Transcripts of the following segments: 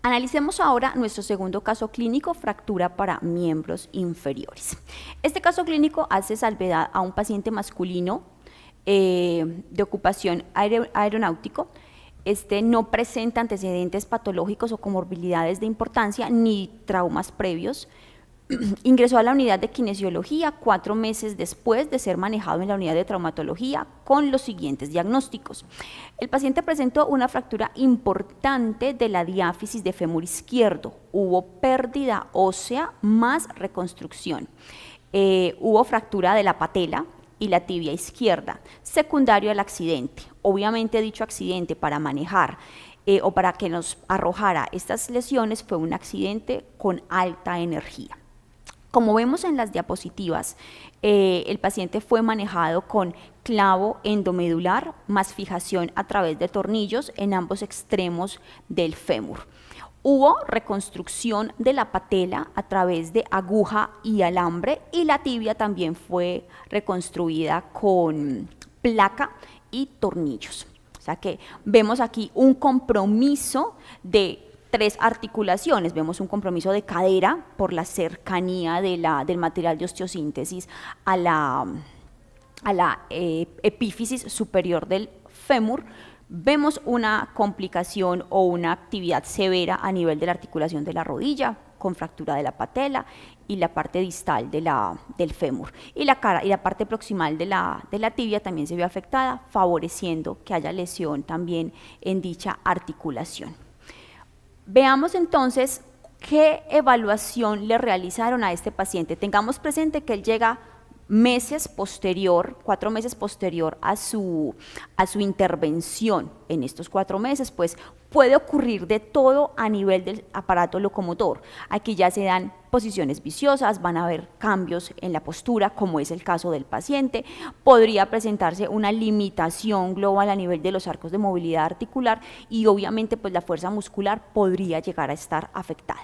Analicemos ahora nuestro segundo caso clínico, fractura para miembros inferiores. Este caso clínico hace salvedad a un paciente masculino de ocupación aeronáutico. Este no presenta antecedentes patológicos o comorbilidades de importancia ni traumas previos. Ingresó a la unidad de kinesiología 4 meses después de ser manejado en la unidad de traumatología con los siguientes diagnósticos. El paciente presentó una fractura importante de la diáfisis de fémur izquierdo, hubo pérdida ósea más reconstrucción, hubo fractura de la patela y la tibia izquierda, secundario al accidente. Obviamente dicho accidente para manejar o para que nos arrojara estas lesiones fue un accidente con alta energía. Como vemos en las diapositivas, el paciente fue manejado con clavo endomedular más fijación a través de tornillos en ambos extremos del fémur. Hubo reconstrucción de la patela a través de aguja y alambre y la tibia también fue reconstruida con placa y tornillos. O sea que vemos aquí un compromiso de 3 articulaciones. Vemos un compromiso de cadera por la cercanía del material de osteosíntesis a la epífisis superior del fémur. Vemos una complicación o una actividad severa a nivel de la articulación de la rodilla, con fractura de la patela y la parte distal del fémur. Y la parte proximal de la tibia también se vio afectada, favoreciendo que haya lesión también en dicha articulación. Veamos entonces qué evaluación le realizaron a este paciente. Tengamos presente que él llega 4 meses posterior a su intervención. En estos 4 meses, pues puede ocurrir de todo a nivel del aparato locomotor. Aquí ya se dan posiciones viciosas, van a haber cambios en la postura, como es el caso del paciente. Podría presentarse una limitación global a nivel de los arcos de movilidad articular y obviamente pues la fuerza muscular podría llegar a estar afectada.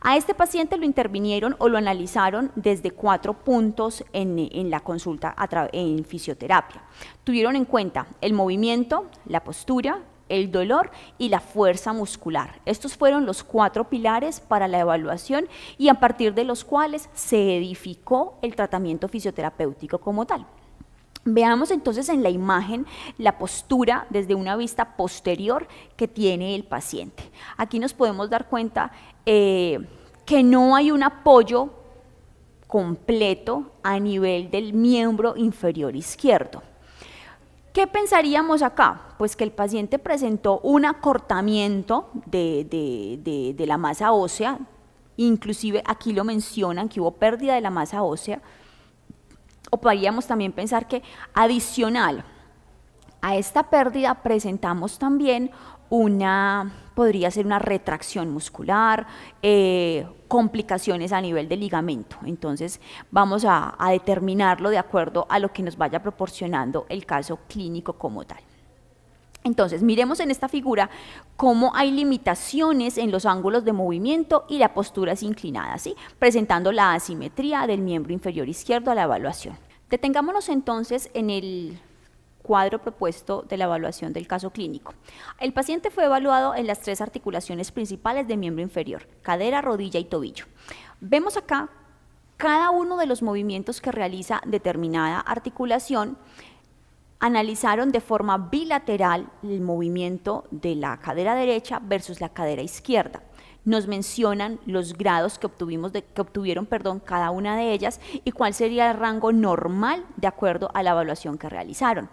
A este paciente lo intervinieron o lo analizaron desde 4 puntos en la consulta en fisioterapia. Tuvieron en cuenta el movimiento, la postura, el dolor y la fuerza muscular. Estos fueron los 4 pilares para la evaluación y a partir de los cuales se edificó el tratamiento fisioterapéutico como tal. Veamos entonces en la imagen la postura desde una vista posterior que tiene el paciente. Aquí nos podemos dar cuenta que no hay un apoyo completo a nivel del miembro inferior izquierdo. ¿Qué pensaríamos acá? Pues que el paciente presentó un acortamiento de la masa ósea, inclusive aquí lo mencionan que hubo pérdida de la masa ósea, o podríamos también pensar que adicional a esta pérdida presentamos también podría ser una retracción muscular, complicaciones a nivel del ligamento. Entonces vamos a determinarlo de acuerdo a lo que nos vaya proporcionando el caso clínico como tal. Entonces miremos en esta figura cómo hay limitaciones en los ángulos de movimiento y la postura es inclinada, ¿sí? Presentando la asimetría del miembro inferior izquierdo a la evaluación. Detengámonos entonces en el cuadro propuesto de la evaluación del caso clínico. El paciente fue evaluado en las 3 articulaciones principales del miembro inferior, cadera, rodilla y tobillo. Vemos acá cada uno de los movimientos que realiza determinada articulación. Analizaron de forma bilateral el movimiento de la cadera derecha versus la cadera izquierda. Nos mencionan los grados que obtuvieron cada una de ellas y cuál sería el rango normal de acuerdo a la evaluación que realizaron.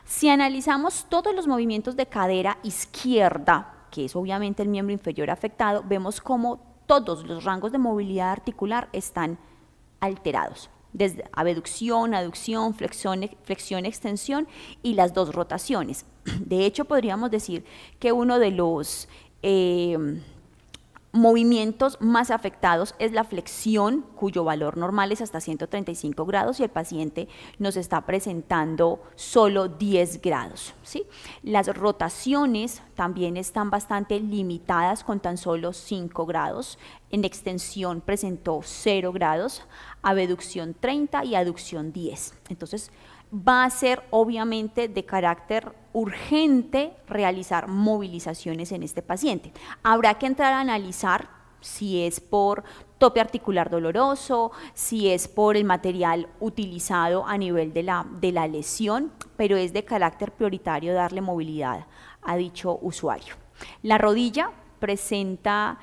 Si analizamos todos los movimientos de cadera izquierda, que es obviamente el miembro inferior afectado, vemos cómo todos los rangos de movilidad articular están alterados, desde abducción, aducción, flexión, extensión y las 2 rotaciones. De hecho, podríamos decir que uno de los movimientos más afectados es la flexión, cuyo valor normal es hasta 135 grados y el paciente nos está presentando solo 10 grados, ¿sí? Las rotaciones también están bastante limitadas con tan solo 5 grados. En extensión presentó 0 grados, abducción 30 y aducción 10. Entonces, va a ser obviamente de carácter urgente realizar movilizaciones en este paciente. Habrá que entrar a analizar si es por tope articular doloroso, si es por el material utilizado a nivel de la lesión, pero es de carácter prioritario darle movilidad a dicho usuario. La rodilla presenta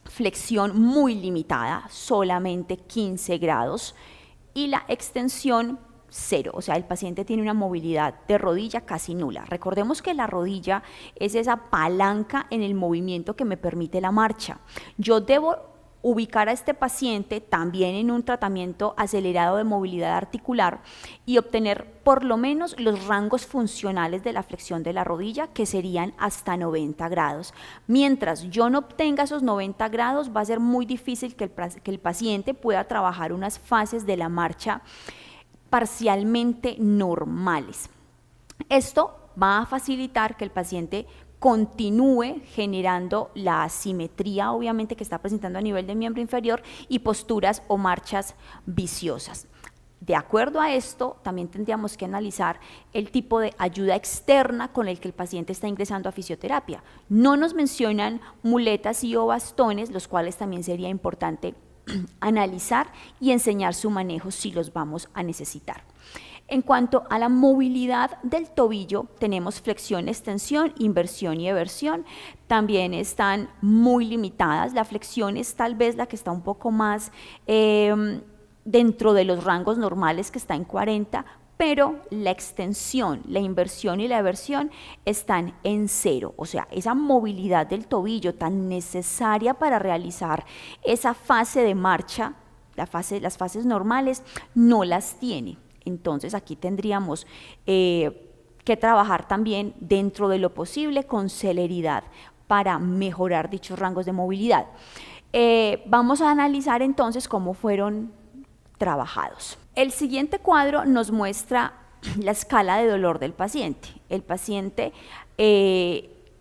flexión muy limitada, solamente 15 grados, y la extensión 0, o sea, el paciente tiene una movilidad de rodilla casi nula. Recordemos que la rodilla es esa palanca en el movimiento que me permite la marcha. Yo debo ubicar a este paciente también en un tratamiento acelerado de movilidad articular y obtener por lo menos los rangos funcionales de la flexión de la rodilla, que serían hasta 90 grados. Mientras yo no obtenga esos 90 grados, va a ser muy difícil que el paciente pueda trabajar unas fases de la marcha parcialmente normales. Esto va a facilitar que el paciente continúe generando la asimetría, obviamente, que está presentando a nivel de miembro inferior y posturas o marchas viciosas. De acuerdo a esto, también tendríamos que analizar el tipo de ayuda externa con el que el paciente está ingresando a fisioterapia. No nos mencionan muletas y o bastones, los cuales también sería importante analizar y enseñar su manejo si los vamos a necesitar. En cuanto a la movilidad del tobillo, tenemos flexión, extensión, inversión y eversión. También están muy limitadas. La flexión es tal vez la que está un poco más dentro de los rangos normales, que está en 40, pero la extensión, la inversión y la eversión están en 0, o sea, esa movilidad del tobillo tan necesaria para realizar esa fase de marcha, las fases normales, no las tiene. Entonces aquí tendríamos que trabajar también dentro de lo posible con celeridad para mejorar dichos rangos de movilidad. Vamos a analizar entonces cómo fueron trabajados. El siguiente cuadro nos muestra la escala de dolor del paciente. El paciente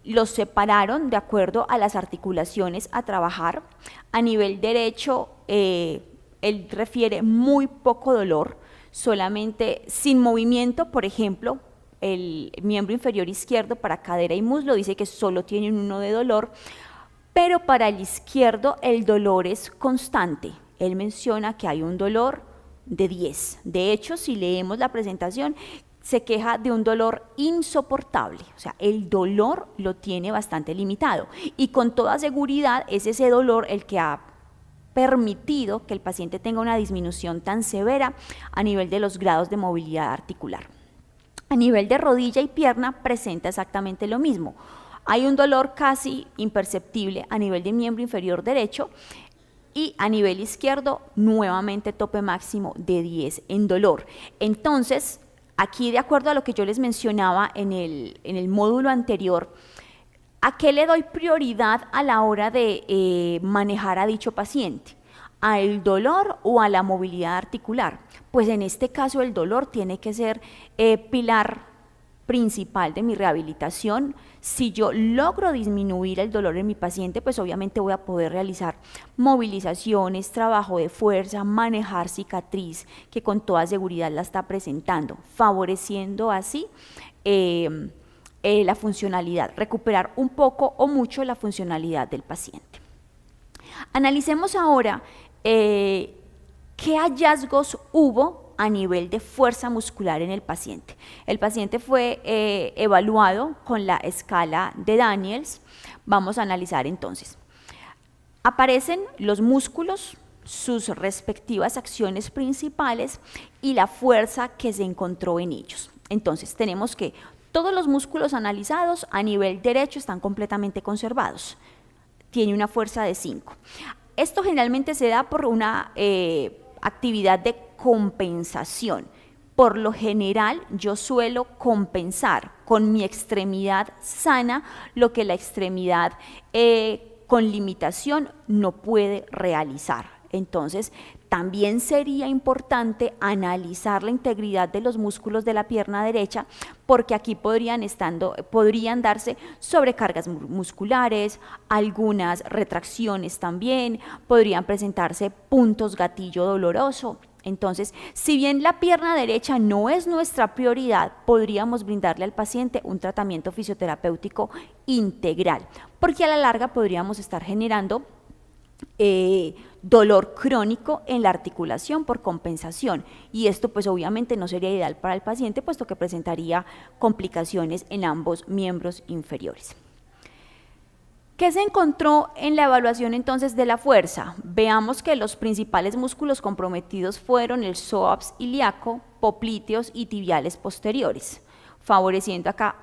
los separaron de acuerdo a las articulaciones a trabajar. A nivel derecho, él refiere muy poco dolor, solamente sin movimiento. Por ejemplo, el miembro inferior izquierdo para cadera y muslo dice que solo tiene un 1 de dolor, pero para el izquierdo el dolor es constante. Él menciona que hay un dolor de 10. De hecho, si leemos la presentación, se queja de un dolor insoportable, o sea, el dolor lo tiene bastante limitado y con toda seguridad es ese dolor el que ha permitido que el paciente tenga una disminución tan severa a nivel de los grados de movilidad articular. A nivel de rodilla y pierna presenta exactamente lo mismo. Hay un dolor casi imperceptible a nivel de miembro inferior derecho y a nivel izquierdo nuevamente tope máximo de 10 en dolor. Entonces, aquí de acuerdo a lo que yo les mencionaba en el módulo anterior, ¿a qué le doy prioridad a la hora de manejar a dicho paciente? ¿Al dolor o a la movilidad articular? Pues en este caso el dolor tiene que ser pilar principal de mi rehabilitación. Si yo logro disminuir el dolor en mi paciente, pues obviamente voy a poder realizar movilizaciones, trabajo de fuerza, manejar cicatriz, que con toda seguridad la está presentando, favoreciendo así la funcionalidad, recuperar un poco o mucho la funcionalidad del paciente. Analicemos ahora qué hallazgos hubo a nivel de fuerza muscular en el paciente. El paciente fue evaluado con la escala de Daniels. Vamos a analizar entonces. Aparecen los músculos, sus respectivas acciones principales y la fuerza que se encontró en ellos. Entonces tenemos que todos los músculos analizados a nivel derecho están completamente conservados. Tiene una fuerza de 5. Esto generalmente se da por una actividad de compensación. Por lo general, yo suelo compensar con mi extremidad sana lo que la extremidad con limitación no puede realizar. Entonces, también sería importante analizar la integridad de los músculos de la pierna derecha, porque aquí podrían darse sobrecargas musculares, algunas retracciones también, podrían presentarse puntos gatillo doloroso. Entonces, si bien la pierna derecha no es nuestra prioridad, podríamos brindarle al paciente un tratamiento fisioterapéutico integral, porque a la larga podríamos estar generando dolor crónico en la articulación por compensación, y esto pues obviamente no sería ideal para el paciente, puesto que presentaría complicaciones en ambos miembros inferiores. ¿Qué se encontró en la evaluación entonces de la fuerza? Veamos que los principales músculos comprometidos fueron el psoas ilíaco, popliteos y tibiales posteriores, favoreciendo acá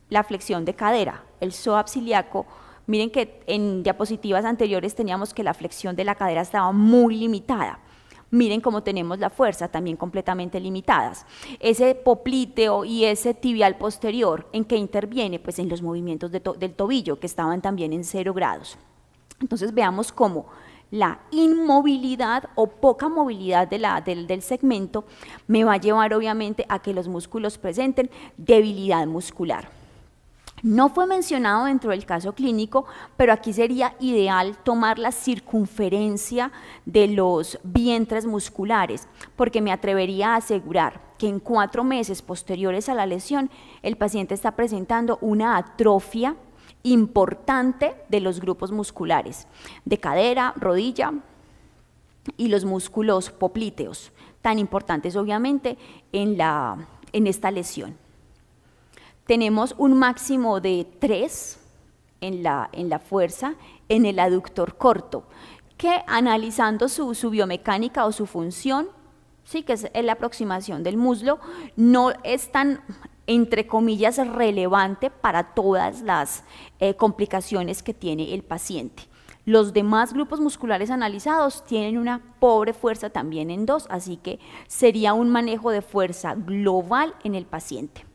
la flexión de cadera. El psoas ilíaco, miren que en diapositivas anteriores teníamos que la flexión de la cadera estaba muy limitada. Miren cómo tenemos la fuerza también completamente limitadas. Ese popliteo y ese tibial posterior, ¿en qué interviene? Pues en los movimientos del tobillo, que estaban también en 0 grados. Entonces veamos cómo la inmovilidad o poca movilidad del segmento me va a llevar obviamente a que los músculos presenten debilidad muscular. No fue mencionado dentro del caso clínico, pero aquí sería ideal tomar la circunferencia de los vientres musculares, porque me atrevería a asegurar que en 4 meses posteriores a la lesión, el paciente está presentando una atrofia importante de los grupos musculares, de cadera, rodilla y los músculos poplíteos, tan importantes obviamente en esta lesión. Tenemos un máximo de 3 en la fuerza en el aductor corto, que analizando su biomecánica o su función, sí, que es la aproximación del muslo, no es tan, entre comillas, relevante para todas las complicaciones que tiene el paciente. Los demás grupos musculares analizados tienen una pobre fuerza también en 2, así que sería un manejo de fuerza global en el paciente.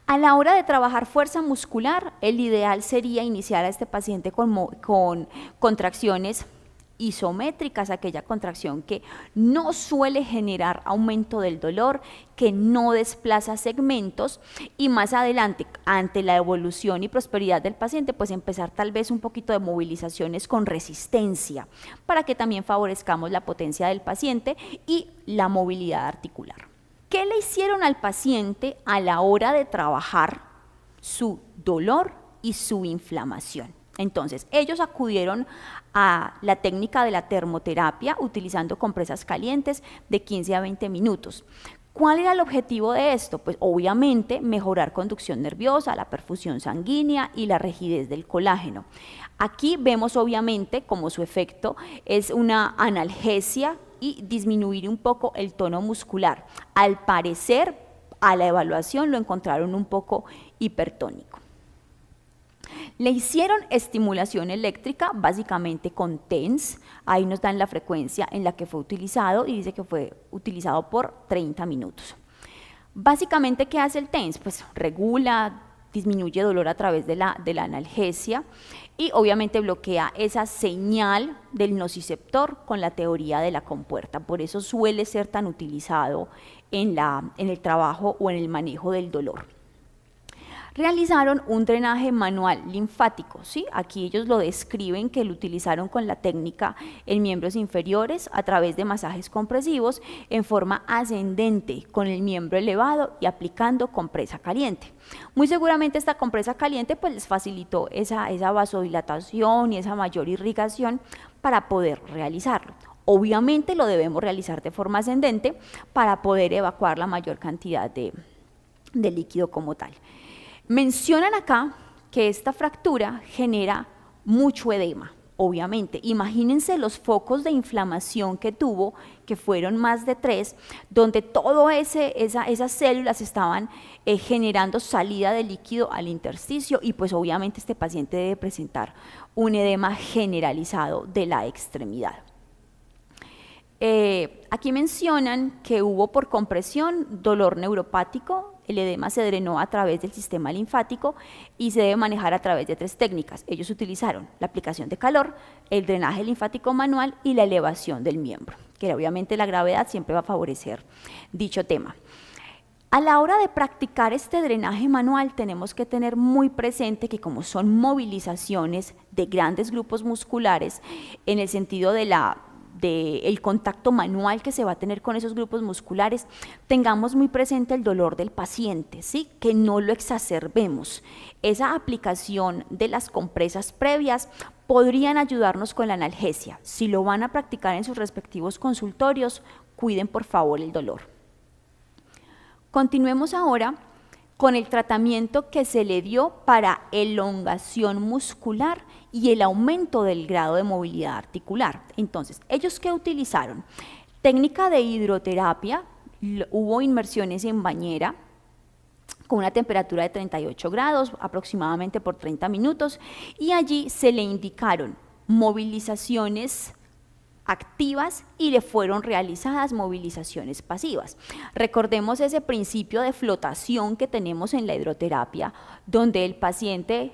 A la hora de trabajar fuerza muscular, el ideal sería iniciar a este paciente con contracciones isométricas, aquella contracción que no suele generar aumento del dolor, que no desplaza segmentos, y más adelante, ante la evolución y prosperidad del paciente, pues empezar tal vez un poquito de movilizaciones con resistencia, para que también favorezcamos la potencia del paciente y la movilidad articular. ¿Qué le hicieron al paciente a la hora de trabajar su dolor y su inflamación? Entonces, ellos acudieron a la técnica de la termoterapia utilizando compresas calientes de 15 a 20 minutos. ¿Cuál era el objetivo de esto? Pues obviamente mejorar conducción nerviosa, la perfusión sanguínea y la rigidez del colágeno. Aquí vemos obviamente como su efecto es una analgesia y disminuir un poco el tono muscular. Al parecer, a la evaluación lo encontraron un poco hipertónico. Le hicieron estimulación eléctrica, básicamente con TENS, ahí nos dan la frecuencia en la que fue utilizado y dice que fue utilizado por 30 minutos. Básicamente, ¿qué hace el TENS? Pues regula, disminuye dolor a través de la analgesia y obviamente bloquea esa señal del nociceptor con la teoría de la compuerta, por eso suele ser tan utilizado en el trabajo o en el manejo del dolor. Realizaron un drenaje manual linfático, ¿sí? Aquí ellos lo describen que lo utilizaron con la técnica en miembros inferiores a través de masajes compresivos en forma ascendente con el miembro elevado y aplicando compresa caliente. Muy seguramente esta compresa caliente pues les facilitó esa vasodilatación y esa mayor irrigación para poder realizarlo. Obviamente lo debemos realizar de forma ascendente para poder evacuar la mayor cantidad de líquido como tal. Mencionan acá que esta fractura genera mucho edema, obviamente. Imagínense los focos de inflamación que tuvo, que fueron más de 3, donde todas esas células estaban generando salida de líquido al intersticio y pues obviamente este paciente debe presentar un edema generalizado de la extremidad. Aquí mencionan que hubo por compresión dolor neuropático, el edema se drenó a través del sistema linfático y se debe manejar a través de 3 técnicas. Ellos utilizaron la aplicación de calor, el drenaje linfático manual y la elevación del miembro, que obviamente la gravedad siempre va a favorecer dicho tema. A la hora de practicar este drenaje manual tenemos que tener muy presente que como son movilizaciones de grandes grupos musculares en el sentido de del contacto manual que se va a tener con esos grupos musculares, tengamos muy presente el dolor del paciente, ¿sí? Que no lo exacerbemos. Esa aplicación de las compresas previas podrían ayudarnos con la analgesia. Si lo van a practicar en sus respectivos consultorios, cuiden por favor el dolor. Continuemos ahora con el tratamiento que se le dio para elongación muscular y el aumento del grado de movilidad articular. Entonces, ¿ellos qué utilizaron? Técnica de hidroterapia, hubo inmersiones en bañera con una temperatura de 38 grados aproximadamente por 30 minutos y allí se le indicaron movilizaciones activas y le fueron realizadas movilizaciones pasivas. Recordemos ese principio de flotación que tenemos en la hidroterapia, donde el paciente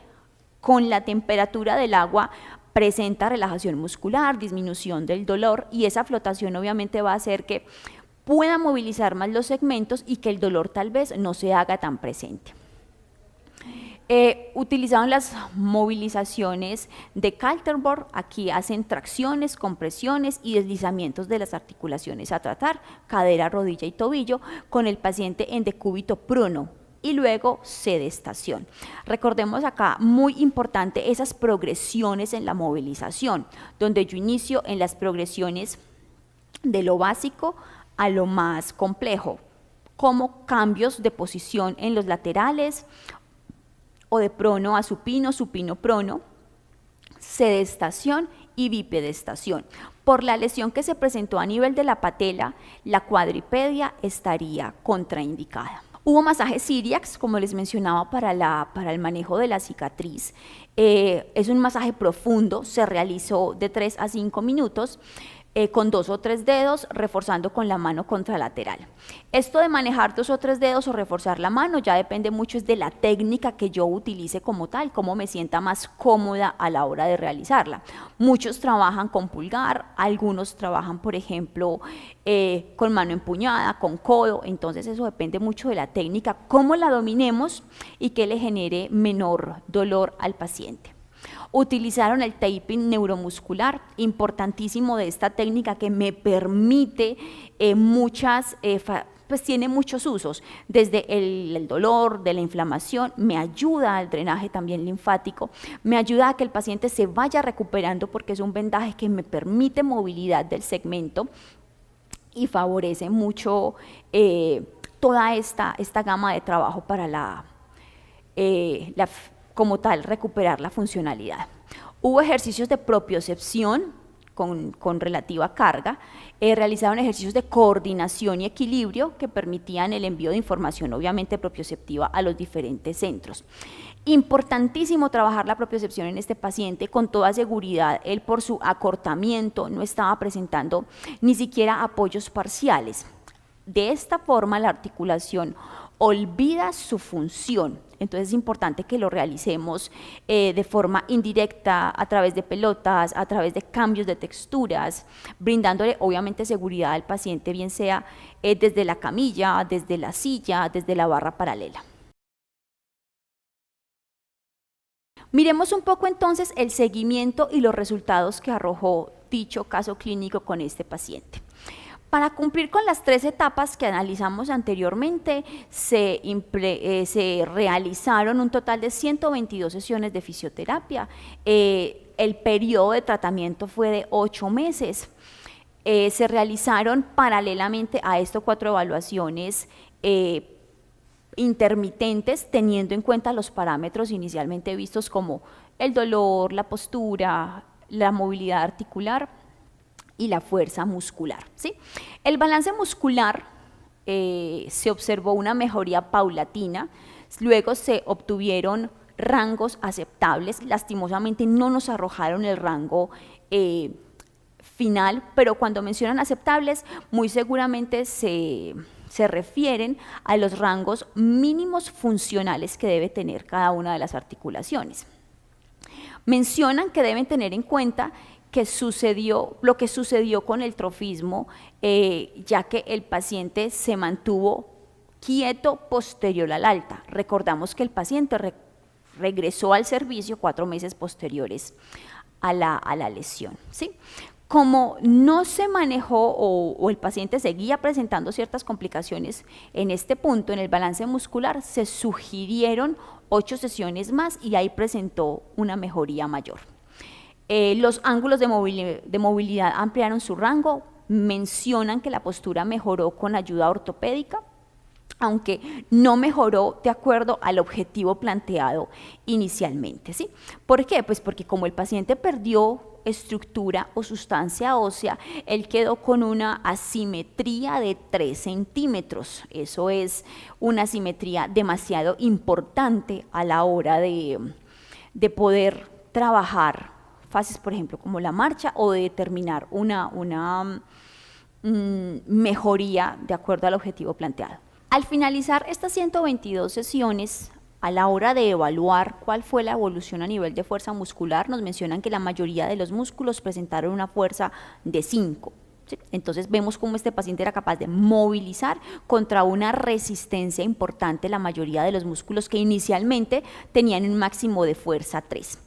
con la temperatura del agua presenta relajación muscular, disminución del dolor, y esa flotación obviamente va a hacer que pueda movilizar más los segmentos y que el dolor tal vez no se haga tan presente. Utilizaron las movilizaciones de Kaltenborn, aquí hacen tracciones, compresiones y deslizamientos de las articulaciones a tratar, cadera, rodilla y tobillo, con el paciente en decúbito prono y luego sedestación. Recordemos acá, muy importante, esas progresiones en la movilización, donde yo inicio en las progresiones de lo básico a lo más complejo, como cambios de posición en los laterales, o de prono a supino, supino-prono, sedestación y bipedestación. Por la lesión que se presentó a nivel de la patela, la cuadripedia estaría contraindicada. Hubo masaje Cyriax, como les mencionaba, para el manejo de la cicatriz. Es un masaje profundo, se realizó de 3 a 5 minutos, con 2 o 3 dedos, reforzando con la mano contralateral. Esto de manejar 2 o 3 dedos o reforzar la mano ya depende mucho de la técnica que yo utilice como tal, cómo me sienta más cómoda a la hora de realizarla. Muchos trabajan con pulgar, algunos trabajan, por ejemplo, con mano empuñada, con codo, entonces eso depende mucho de la técnica, cómo la dominemos y que le genere menor dolor al paciente. Utilizaron el taping neuromuscular, importantísimo de esta técnica que me permite pues tiene muchos usos, desde el dolor, de la inflamación, me ayuda al drenaje también linfático, me ayuda a que el paciente se vaya recuperando porque es un vendaje que me permite movilidad del segmento y favorece mucho toda esta gama de trabajo para como tal, recuperar la funcionalidad. Hubo ejercicios de propiocepción con relativa carga, realizaron ejercicios de coordinación y equilibrio que permitían el envío de información, obviamente propioceptiva, a los diferentes centros. Importantísimo trabajar la propiocepción en este paciente, con toda seguridad, él por su acortamiento no estaba presentando ni siquiera apoyos parciales. De esta forma la articulación olvida su función, entonces es importante que lo realicemos de forma indirecta, a través de pelotas, a través de cambios de texturas, brindándole obviamente seguridad al paciente, bien sea desde la camilla, desde la silla, desde la barra paralela. Miremos un poco entonces el seguimiento y los resultados que arrojó dicho caso clínico con este paciente. Para cumplir con las 3 etapas que analizamos anteriormente, se realizaron un total de 122 sesiones de fisioterapia. El periodo de tratamiento fue de 8 meses. Se realizaron paralelamente a esto 4 evaluaciones intermitentes, teniendo en cuenta los parámetros inicialmente vistos como el dolor, la postura, la movilidad articular y la fuerza muscular, ¿sí? El balance muscular se observó una mejoría paulatina, luego se obtuvieron rangos aceptables, lastimosamente no nos arrojaron el rango final, pero cuando mencionan aceptables, muy seguramente se refieren a los rangos mínimos funcionales que debe tener cada una de las articulaciones. Mencionan que deben tener en cuenta lo que sucedió con el trofismo, ya que el paciente se mantuvo quieto posterior al alta. Recordamos que el paciente regresó al servicio 4 meses posteriores a la lesión, ¿sí? Como no se manejó o el paciente seguía presentando ciertas complicaciones en este punto, en el balance muscular, se sugirieron 8 sesiones más y ahí presentó una mejoría mayor. Los ángulos de movilidad ampliaron su rango, mencionan que la postura mejoró con ayuda ortopédica, aunque no mejoró de acuerdo al objetivo planteado inicialmente, ¿sí? ¿Por qué? Pues porque como el paciente perdió estructura o sustancia ósea, él quedó con una asimetría de 3 centímetros. Eso es una asimetría demasiado importante a la hora de poder trabajar fases, por ejemplo, como la marcha, o de determinar una mejoría de acuerdo al objetivo planteado. Al finalizar estas 122 sesiones, a la hora de evaluar cuál fue la evolución a nivel de fuerza muscular, nos mencionan que la mayoría de los músculos presentaron una fuerza de 5. ¿Sí? Entonces vemos cómo este paciente era capaz de movilizar contra una resistencia importante la mayoría de los músculos que inicialmente tenían un máximo de fuerza 3.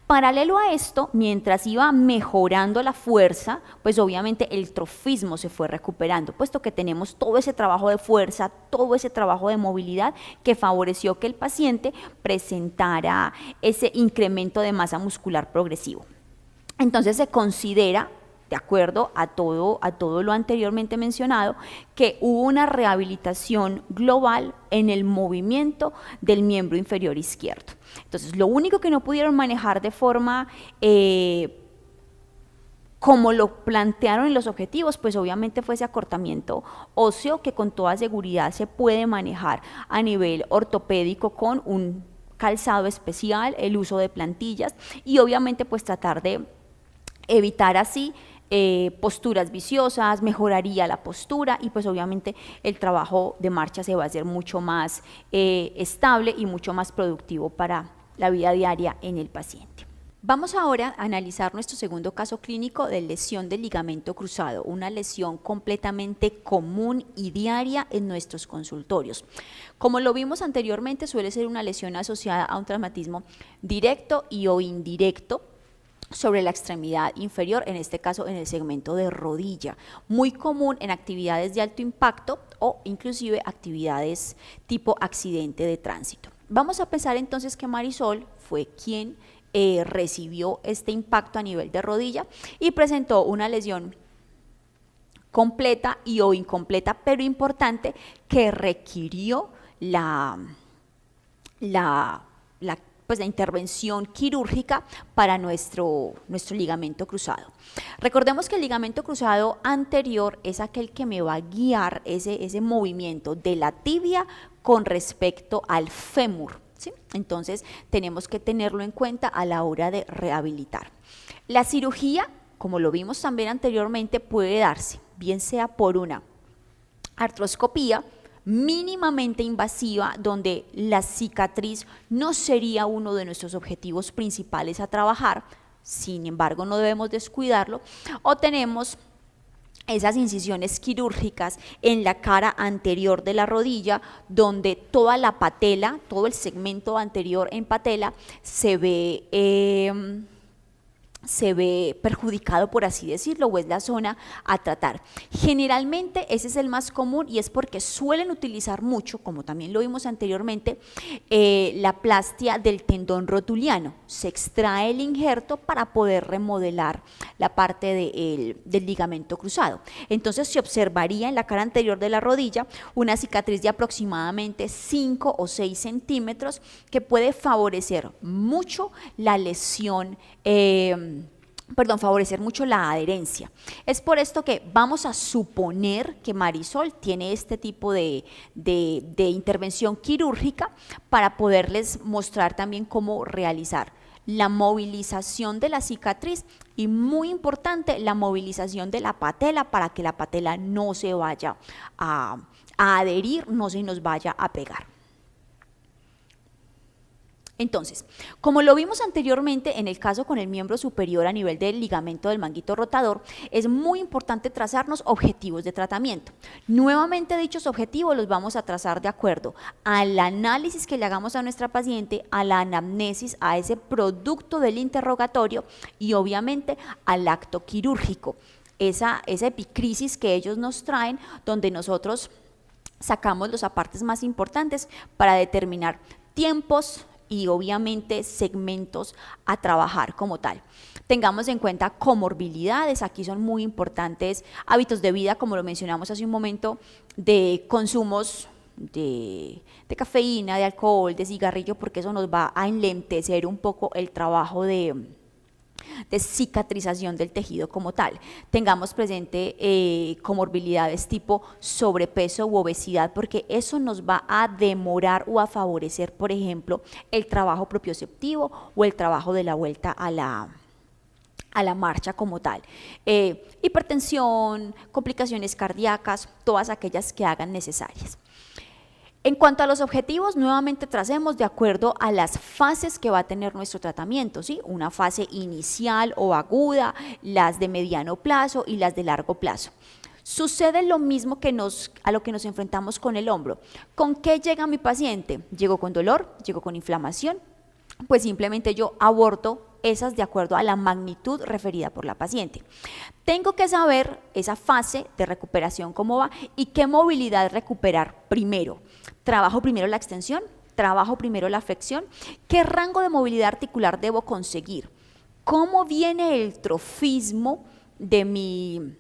Paralelo a esto, mientras iba mejorando la fuerza, pues obviamente el trofismo se fue recuperando, puesto que tenemos todo ese trabajo de fuerza, todo ese trabajo de movilidad que favoreció que el paciente presentara ese incremento de masa muscular progresivo. Entonces se considera, de acuerdo a todo lo anteriormente mencionado, que hubo una rehabilitación global en el movimiento del miembro inferior izquierdo. Entonces, lo único que no pudieron manejar de forma como lo plantearon en los objetivos, pues obviamente fue ese acortamiento óseo que con toda seguridad se puede manejar a nivel ortopédico con un calzado especial, el uso de plantillas y obviamente pues tratar de evitar así posturas viciosas, mejoraría la postura y pues obviamente el trabajo de marcha se va a hacer mucho más estable y mucho más productivo para la vida diaria en el paciente. Vamos ahora a analizar nuestro segundo caso clínico de lesión del ligamento cruzado, una lesión completamente común y diaria en nuestros consultorios. Como lo vimos anteriormente, suele ser una lesión asociada a un traumatismo directo y o indirecto sobre la extremidad inferior, en este caso en el segmento de rodilla, muy común en actividades de alto impacto o inclusive actividades tipo accidente de tránsito. Vamos a pensar entonces que Marisol fue quien recibió este impacto a nivel de rodilla y presentó una lesión completa y o incompleta, pero importante, que requirió la intervención quirúrgica para nuestro ligamento cruzado. Recordemos que el ligamento cruzado anterior es aquel que me va a guiar ese movimiento de la tibia con respecto al fémur, ¿sí? Entonces tenemos que tenerlo en cuenta a la hora de rehabilitar. La cirugía, como lo vimos también anteriormente, puede darse, bien sea por una artroscopía mínimamente invasiva, donde la cicatriz no sería uno de nuestros objetivos principales a trabajar, sin embargo no debemos descuidarlo, o tenemos esas incisiones quirúrgicas en la cara anterior de la rodilla, donde toda la patela, todo el segmento anterior en patela se ve perjudicado, por así decirlo, o es la zona a tratar. Generalmente ese es el más común y es porque suelen utilizar mucho, como también lo vimos anteriormente, la plastia del tendón rotuliano. Se extrae el injerto para poder remodelar la parte del ligamento cruzado. Entonces se observaría en la cara anterior de la rodilla una cicatriz de aproximadamente 5 o 6 centímetros que puede favorecer mucho la lesión, favorecer mucho la adherencia. Es por esto que vamos a suponer que Marisol tiene este tipo de intervención quirúrgica para poderles mostrar también cómo realizar la movilización de la cicatriz y, muy importante, la movilización de la patela para que la patela no se vaya a adherir, no se nos vaya a pegar. Entonces, como lo vimos anteriormente en el caso con el miembro superior a nivel del ligamento del manguito rotador, es muy importante trazarnos objetivos de tratamiento. Nuevamente dichos objetivos los vamos a trazar de acuerdo al análisis que le hagamos a nuestra paciente, a la anamnesis, a ese producto del interrogatorio y obviamente al acto quirúrgico, esa epicrisis que ellos nos traen, donde nosotros sacamos los apartes más importantes para determinar tiempos y obviamente segmentos a trabajar como tal. Tengamos en cuenta comorbilidades, aquí son muy importantes hábitos de vida, como lo mencionamos hace un momento, de consumos de cafeína, de alcohol, de cigarrillo, porque eso nos va a enlentecer un poco el trabajo de cicatrización del tejido como tal. Tengamos presente comorbilidades tipo sobrepeso u obesidad, porque eso nos va a demorar o a favorecer, por ejemplo, el trabajo propioceptivo o el trabajo de la vuelta a la marcha como tal. Hipertensión, complicaciones cardíacas, todas aquellas que hagan necesarias. En cuanto a los objetivos, nuevamente tracemos de acuerdo a las fases que va a tener nuestro tratamiento, ¿sí? Una fase inicial o aguda, las de mediano plazo y las de largo plazo. Sucede lo mismo a lo que nos enfrentamos con el hombro. ¿Con qué llega mi paciente? ¿Llegó con dolor? ¿Llegó con inflamación? Pues simplemente yo abordo esas de acuerdo a la magnitud referida por la paciente. Tengo que saber esa fase de recuperación cómo va y qué movilidad recuperar primero. ¿Trabajo primero la extensión? ¿Trabajo primero la flexión? ¿Qué rango de movilidad articular debo conseguir? ¿Cómo viene el trofismo de mi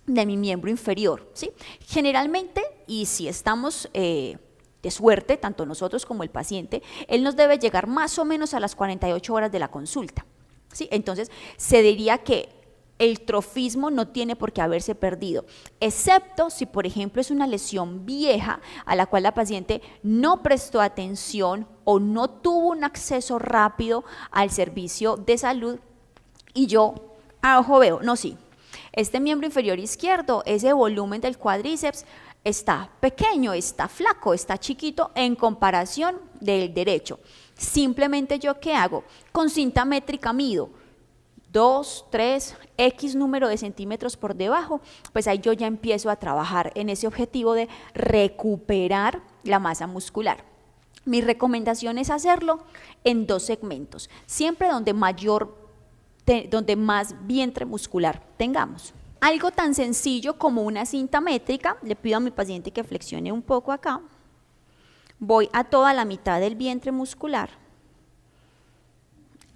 miembro inferior? ¿Sí? Generalmente, y si estamos de suerte, tanto nosotros como el paciente, él nos debe llegar más o menos a las 48 horas de la consulta, ¿sí? Entonces, se diría que el trofismo no tiene por qué haberse perdido, excepto si, por ejemplo, es una lesión vieja a la cual la paciente no prestó atención o no tuvo un acceso rápido al servicio de salud y yo a ojo veo, no, sí, este miembro inferior izquierdo, ese volumen del cuádriceps está pequeño, está flaco, está chiquito en comparación del derecho. Simplemente yo, ¿qué hago? Con cinta métrica mido 2, 3, X número de centímetros por debajo, pues ahí yo ya empiezo a trabajar en ese objetivo de recuperar la masa muscular. Mi recomendación es hacerlo en 2 segmentos, siempre donde más vientre muscular tengamos. Algo tan sencillo como una cinta métrica, le pido a mi paciente que flexione un poco acá, voy a toda la mitad del vientre muscular,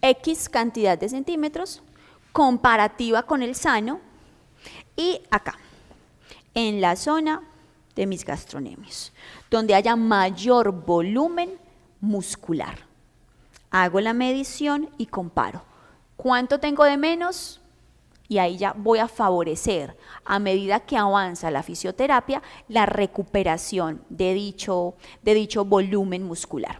X cantidad de centímetros, comparativa con el sano, y acá, en la zona de mis gastronemios, donde haya mayor volumen muscular. Hago la medición y comparo. ¿Cuánto tengo de menos? Y ahí ya voy a favorecer, a medida que avanza la fisioterapia, la recuperación de dicho volumen muscular.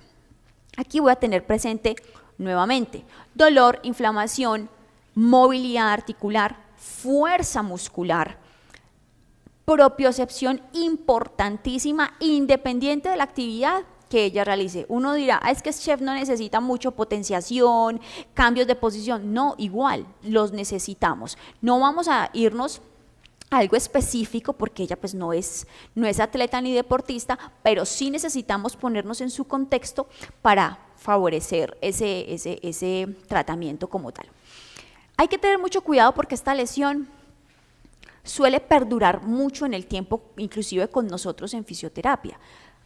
Aquí voy a tener presente nuevamente dolor, inflamación, movilidad articular, fuerza muscular, propiocepción importantísima, independiente de la actividad que ella realice. Uno dirá, es que el chef no necesita mucho potenciación, cambios de posición. No, igual, los necesitamos. No vamos a irnos a algo específico porque ella pues no es atleta ni deportista, pero sí necesitamos ponernos en su contexto para favorecer ese tratamiento como tal. Hay que tener mucho cuidado porque esta lesión suele perdurar mucho en el tiempo, inclusive con nosotros en fisioterapia.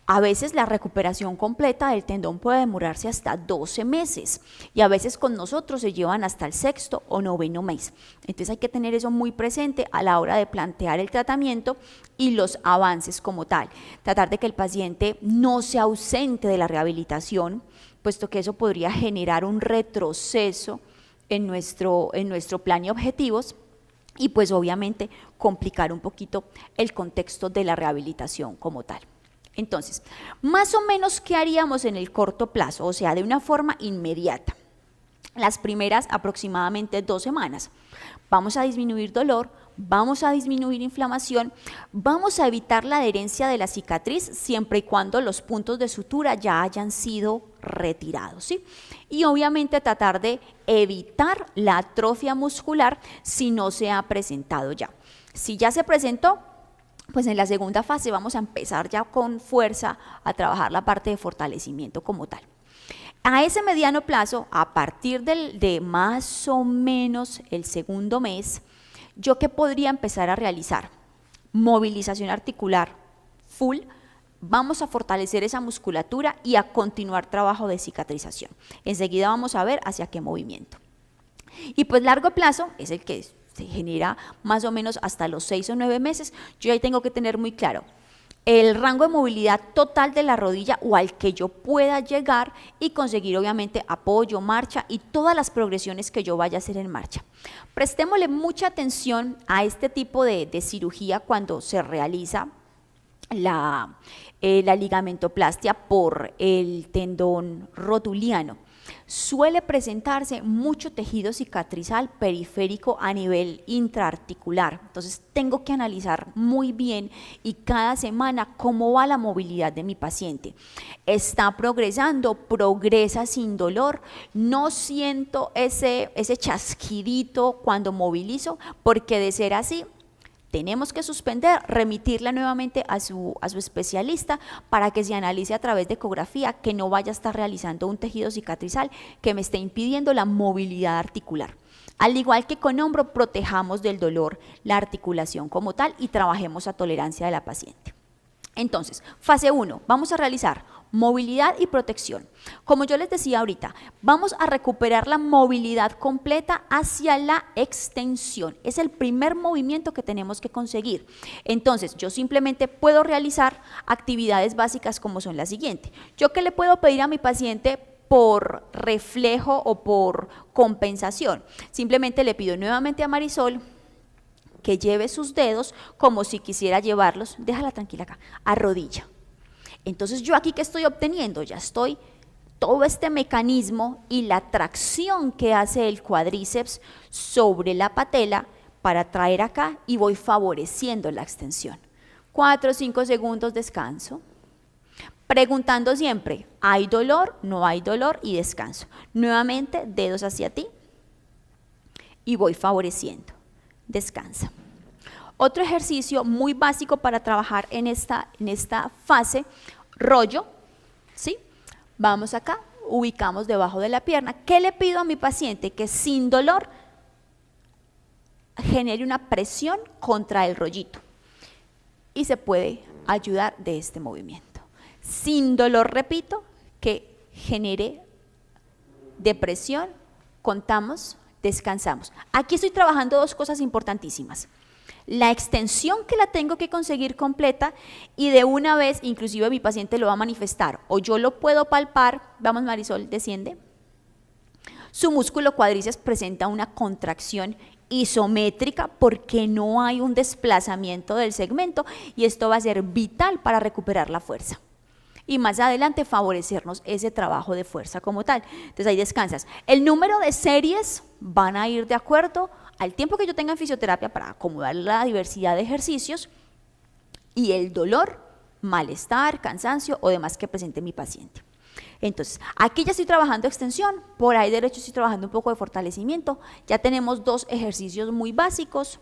A veces la recuperación completa del tendón puede demorarse hasta 12 meses y a veces con nosotros se llevan hasta el 6º o 9º mes. Entonces hay que tener eso muy presente a la hora de plantear el tratamiento y los avances como tal. Tratar de que el paciente no se ausente de la rehabilitación, puesto que eso podría generar un retroceso en nuestro plan y objetivos y pues obviamente complicar un poquito el contexto de la rehabilitación como tal. Entonces, más o menos, ¿qué haríamos en el corto plazo? O sea, de una forma inmediata. Las primeras aproximadamente 2 semanas. Vamos a disminuir dolor, vamos a disminuir inflamación, vamos a evitar la adherencia de la cicatriz siempre y cuando los puntos de sutura ya hayan sido retirados, ¿sí? Y obviamente tratar de evitar la atrofia muscular si no se ha presentado ya. Si ya se presentó, pues en la segunda fase vamos a empezar ya con fuerza a trabajar la parte de fortalecimiento como tal. A ese mediano plazo, a partir de más o menos el segundo mes, ¿yo qué podría empezar a realizar? Movilización articular full, vamos a fortalecer esa musculatura y a continuar trabajo de cicatrización. Enseguida vamos a ver hacia qué movimiento. Y pues largo plazo es el que se genera más o menos hasta los 6 o 9 meses. Yo ahí tengo que tener muy claro el rango de movilidad total de la rodilla o al que yo pueda llegar y conseguir obviamente apoyo, marcha y todas las progresiones que yo vaya a hacer en marcha. Prestémosle mucha atención a este tipo de cirugía cuando se realiza la ligamentoplastia por el tendón rotuliano. Suele presentarse mucho tejido cicatrizal periférico a nivel intraarticular, entonces tengo que analizar muy bien y cada semana cómo va la movilidad de mi paciente. ¿Está progresando? ¿Progresa sin dolor? ¿No siento ese chasquidito cuando movilizo? Porque de ser así, tenemos que suspender, remitirla nuevamente a su especialista para que se analice a través de ecografía que no vaya a estar realizando un tejido cicatrizal que me esté impidiendo la movilidad articular. Al igual que con hombro, protejamos del dolor la articulación como tal y trabajemos a tolerancia de la paciente. Entonces, fase 1, vamos a realizar movilidad y protección. Como yo les decía ahorita, vamos a recuperar la movilidad completa hacia la extensión. Es el primer movimiento que tenemos que conseguir. Entonces, yo simplemente puedo realizar actividades básicas como son las siguientes. ¿Yo qué le puedo pedir a mi paciente por reflejo o por compensación? Simplemente le pido nuevamente a Marisol que lleve sus dedos como si quisiera llevarlos, déjala tranquila acá, a rodilla. Entonces yo aquí, ¿qué estoy obteniendo? Ya estoy, todo este mecanismo y la tracción que hace el cuádriceps sobre la patela para traer acá y voy favoreciendo la extensión. 4 o 5 segundos, descanso. Preguntando siempre, ¿hay dolor? ¿No hay dolor? Y descanso. Nuevamente, dedos hacia ti y voy favoreciendo. Descansa. Otro ejercicio muy básico para trabajar en esta fase, rollo, ¿sí? Vamos acá, ubicamos debajo de la pierna. ¿Qué le pido a mi paciente? Que sin dolor genere una presión contra el rollito y se puede ayudar de este movimiento. Sin dolor, repito, que genere depresión, contamos, descansamos. Aquí estoy trabajando dos cosas importantísimas. La extensión que la tengo que conseguir completa y de una vez, inclusive mi paciente lo va a manifestar o yo lo puedo palpar. Vamos Marisol, desciende. Su músculo cuádriceps presenta una contracción isométrica porque no hay un desplazamiento del segmento y esto va a ser vital para recuperar la fuerza. Y más adelante favorecernos ese trabajo de fuerza como tal. Entonces ahí descansas. El número de series van a ir de acuerdo al tiempo que yo tenga en fisioterapia para acomodar la diversidad de ejercicios y el dolor, malestar, cansancio o demás que presente mi paciente. Entonces, aquí ya estoy trabajando extensión, por ahí derecho estoy trabajando un poco de fortalecimiento. Ya tenemos dos ejercicios muy básicos,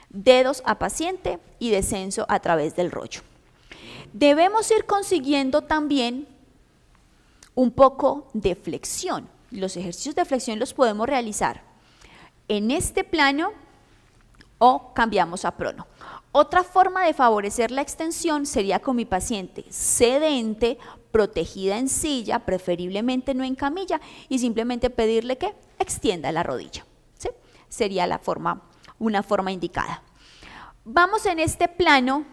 dedos a paciente y descenso a través del rollo. Debemos ir consiguiendo también un poco de flexión. Los ejercicios de flexión los podemos realizar en este plano o cambiamos a prono. Otra forma de favorecer la extensión sería con mi paciente sedente, protegida en silla, preferiblemente no en camilla, y simplemente pedirle que extienda la rodilla, ¿sí? Sería una forma indicada. Vamos en este plano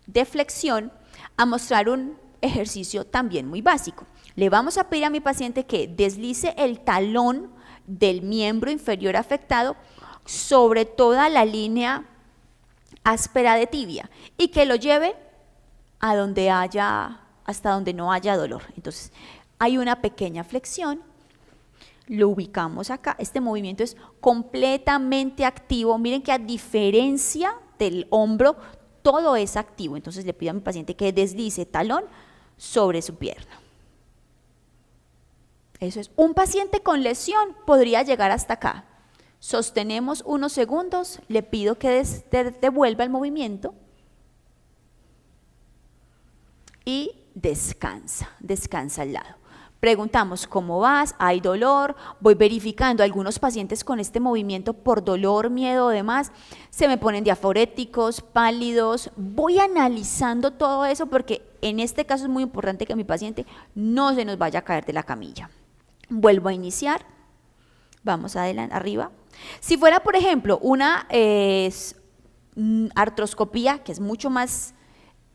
de flexión a mostrar un ejercicio también muy básico. Le vamos a pedir a mi paciente que deslice el talón del miembro inferior afectado sobre toda la línea áspera de tibia y que lo lleve a donde hasta donde no haya dolor. Entonces hay una pequeña flexión, lo ubicamos acá. Este movimiento es completamente activo. Miren que a diferencia del hombro, todo es activo. Entonces le pido a mi paciente que deslice talón sobre su pierna. Eso es. Un paciente con lesión podría llegar hasta acá. Sostenemos unos segundos, le pido que devuelva el movimiento y descansa al lado. Preguntamos cómo vas, hay dolor, voy verificando. Algunos pacientes con este movimiento por dolor, miedo o demás, se me ponen diaforéticos, pálidos. Voy analizando todo eso porque en este caso es muy importante que mi paciente no se nos vaya a caer de la camilla. Vuelvo a iniciar, vamos adelante, arriba. Si fuera, por ejemplo, una artroscopía, que es mucho más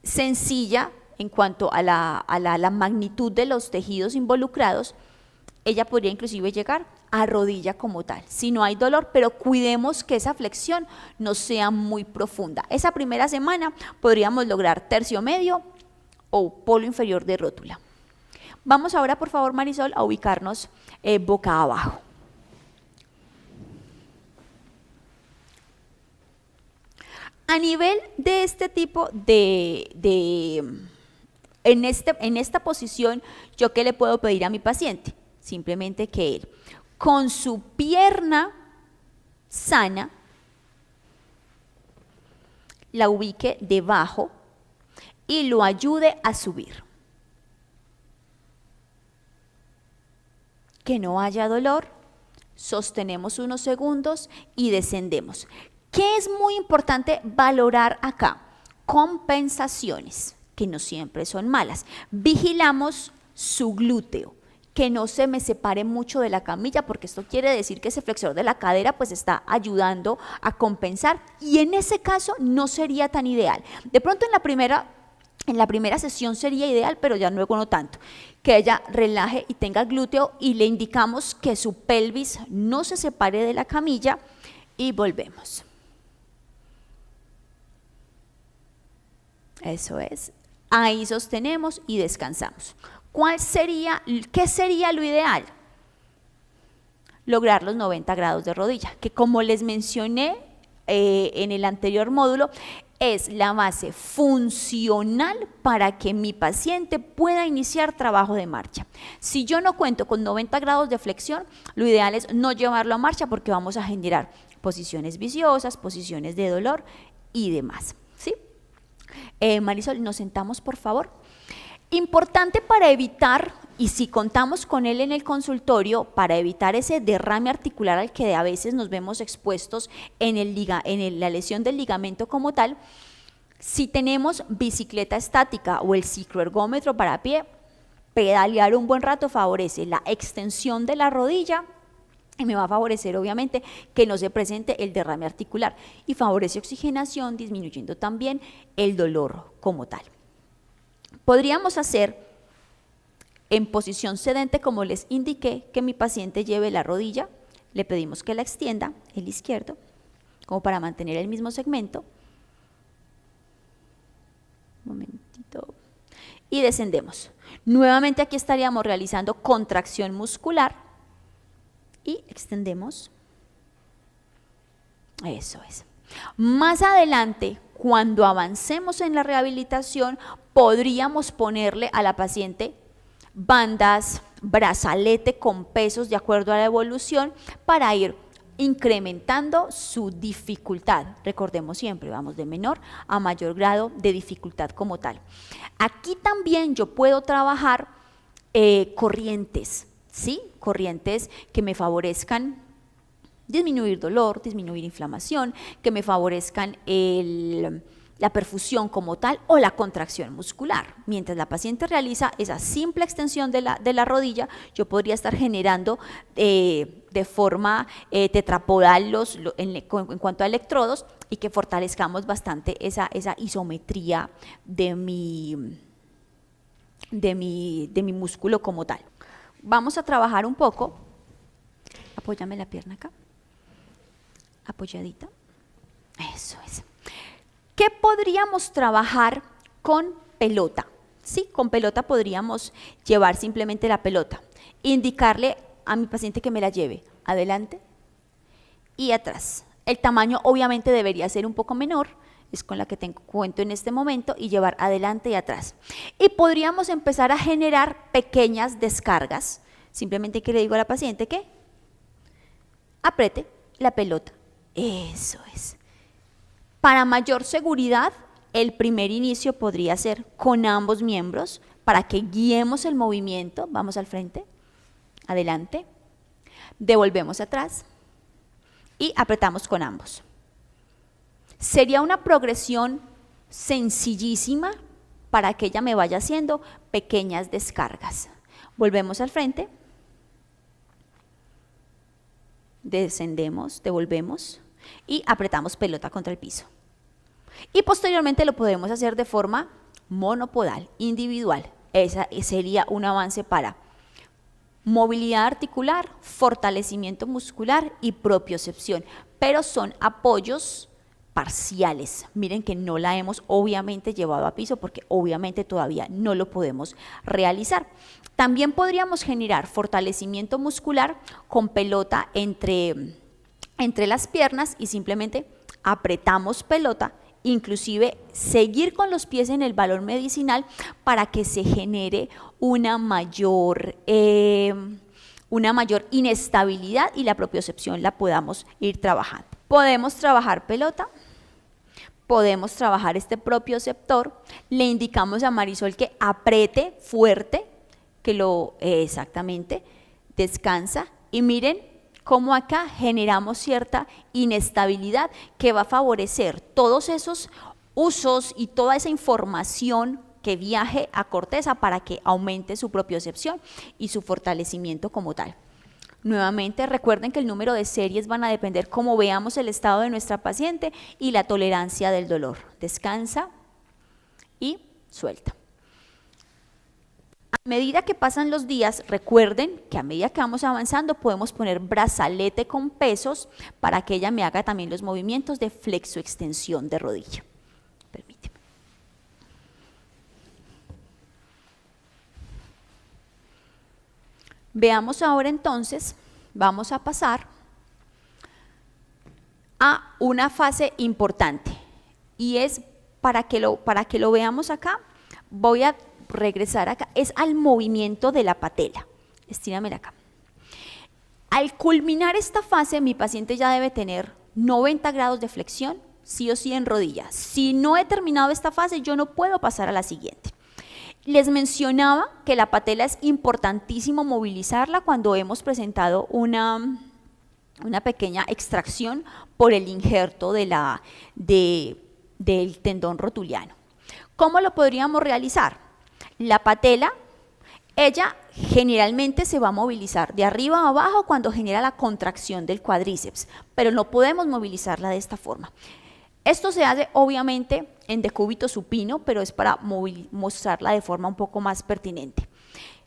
sencilla en cuanto a la magnitud de los tejidos involucrados, ella podría inclusive llegar a rodilla como tal, si no hay dolor, pero cuidemos que esa flexión no sea muy profunda. Esa primera semana podríamos lograr tercio medio o polo inferior de rótula. Vamos ahora, por favor, Marisol, a ubicarnos boca abajo. A nivel de este tipo en esta posición, ¿yo qué le puedo pedir a mi paciente? Simplemente que él, con su pierna sana, la ubique debajo y lo ayude a subir. Que no haya dolor, sostenemos unos segundos y descendemos. ¿Qué es muy importante valorar acá? Compensaciones, que no siempre son malas. Vigilamos su glúteo, que no se me separe mucho de la camilla, porque esto quiere decir que ese flexor de la cadera pues está ayudando a compensar, y en ese caso no sería tan ideal. De pronto en la primera sesión sería ideal, pero ya luego no tanto. Que ella relaje y tenga glúteo, y le indicamos que su pelvis no se separe de la camilla y volvemos. Eso es. Ahí sostenemos y descansamos. ¿Qué sería lo ideal? Lograr los 90 grados de rodilla, que como les mencioné en el anterior módulo, es la base funcional para que mi paciente pueda iniciar trabajo de marcha. Si yo no cuento con 90 grados de flexión, lo ideal es no llevarlo a marcha, porque vamos a generar posiciones viciosas, posiciones de dolor y demás. ¿Sí? Marisol, nos sentamos, por favor. Importante para evitar, y si contamos con él en el consultorio, para evitar ese derrame articular al que a veces nos vemos expuestos en la lesión del ligamento como tal, si tenemos bicicleta estática o el cicloergómetro para pie, pedalear un buen rato favorece la extensión de la rodilla y me va a favorecer obviamente que no se presente el derrame articular, y favorece oxigenación, disminuyendo también el dolor como tal. Podríamos hacer en posición sedente, como les indiqué, que mi paciente lleve la rodilla, le pedimos que la extienda, el izquierdo, como para mantener el mismo segmento. Un momentito. Y descendemos. Nuevamente aquí estaríamos realizando contracción muscular y extendemos. Eso es. Más adelante, cuando avancemos en la rehabilitación, podríamos ponerle a la paciente bandas, brazalete con pesos de acuerdo a la evolución, para ir incrementando su dificultad. Recordemos siempre, vamos de menor a mayor grado de dificultad como tal. Aquí también yo puedo trabajar corrientes, ¿sí? Corrientes que me favorezcan disminuir dolor, disminuir inflamación, que me favorezcan la perfusión como tal o la contracción muscular. Mientras la paciente realiza esa simple extensión de la rodilla, yo podría estar generando de forma tetrapodal en cuanto a electrodos, y que fortalezcamos bastante esa isometría de mi músculo como tal. Vamos a trabajar un poco. Apóyame la pierna acá, apoyadita. Eso es. ¿Qué podríamos trabajar con pelota? Sí, con pelota podríamos llevar simplemente la pelota, indicarle a mi paciente que me la lleve adelante y atrás. El tamaño obviamente debería ser un poco menor, es con la que cuento en este momento, y llevar adelante y atrás. Y podríamos empezar a generar pequeñas descargas, simplemente que le digo a la paciente que apriete la pelota. Eso es. Para mayor seguridad, el primer inicio podría ser con ambos miembros, para que guiemos el movimiento. Vamos al frente, adelante, devolvemos atrás y apretamos con ambos. Sería una progresión sencillísima para que ella me vaya haciendo pequeñas descargas. Volvemos al frente, descendemos, devolvemos y apretamos pelota contra el piso. Y posteriormente lo podemos hacer de forma monopodal, individual. Ese sería un avance para movilidad articular, fortalecimiento muscular y propiocepción, pero son apoyos parciales. Miren que no la hemos obviamente llevado a piso porque obviamente todavía no lo podemos realizar. También podríamos generar fortalecimiento muscular con pelota entre las piernas y simplemente apretamos pelota, inclusive seguir con los pies en el balón medicinal para que se genere una mayor inestabilidad y la propiocepción la podamos ir trabajando. Podemos trabajar pelota, podemos trabajar este propioceptor, le indicamos a Marisol que apriete fuerte, que exactamente, descansa y miren cómo acá generamos cierta inestabilidad que va a favorecer todos esos usos y toda esa información que viaje a corteza para que aumente su propiocepción y su fortalecimiento como tal. Nuevamente recuerden que el número de series van a depender cómo veamos el estado de nuestra paciente y la tolerancia del dolor. Descansa y suelta. A medida que pasan los días, recuerden que a medida que vamos avanzando podemos poner brazalete con pesos para que ella me haga también los movimientos de flexoextensión de rodilla. Permíteme. Veamos ahora entonces, vamos a pasar a una fase importante y es para que lo veamos acá, voy a regresar acá, es al movimiento de la patela. Estíramela acá. Al culminar esta fase, mi paciente ya debe tener 90 grados de flexión, sí o sí en rodilla. Si no he terminado esta fase, yo no puedo pasar a la siguiente. Les mencionaba que la patela es importantísimo movilizarla cuando hemos presentado una pequeña extracción por el injerto del tendón rotuliano. ¿Cómo lo podríamos realizar? La patela, ella generalmente se va a movilizar de arriba a abajo cuando genera la contracción del cuádriceps, pero no podemos movilizarla de esta forma. Esto se hace obviamente en decúbito supino, pero es para mostrarla de forma un poco más pertinente.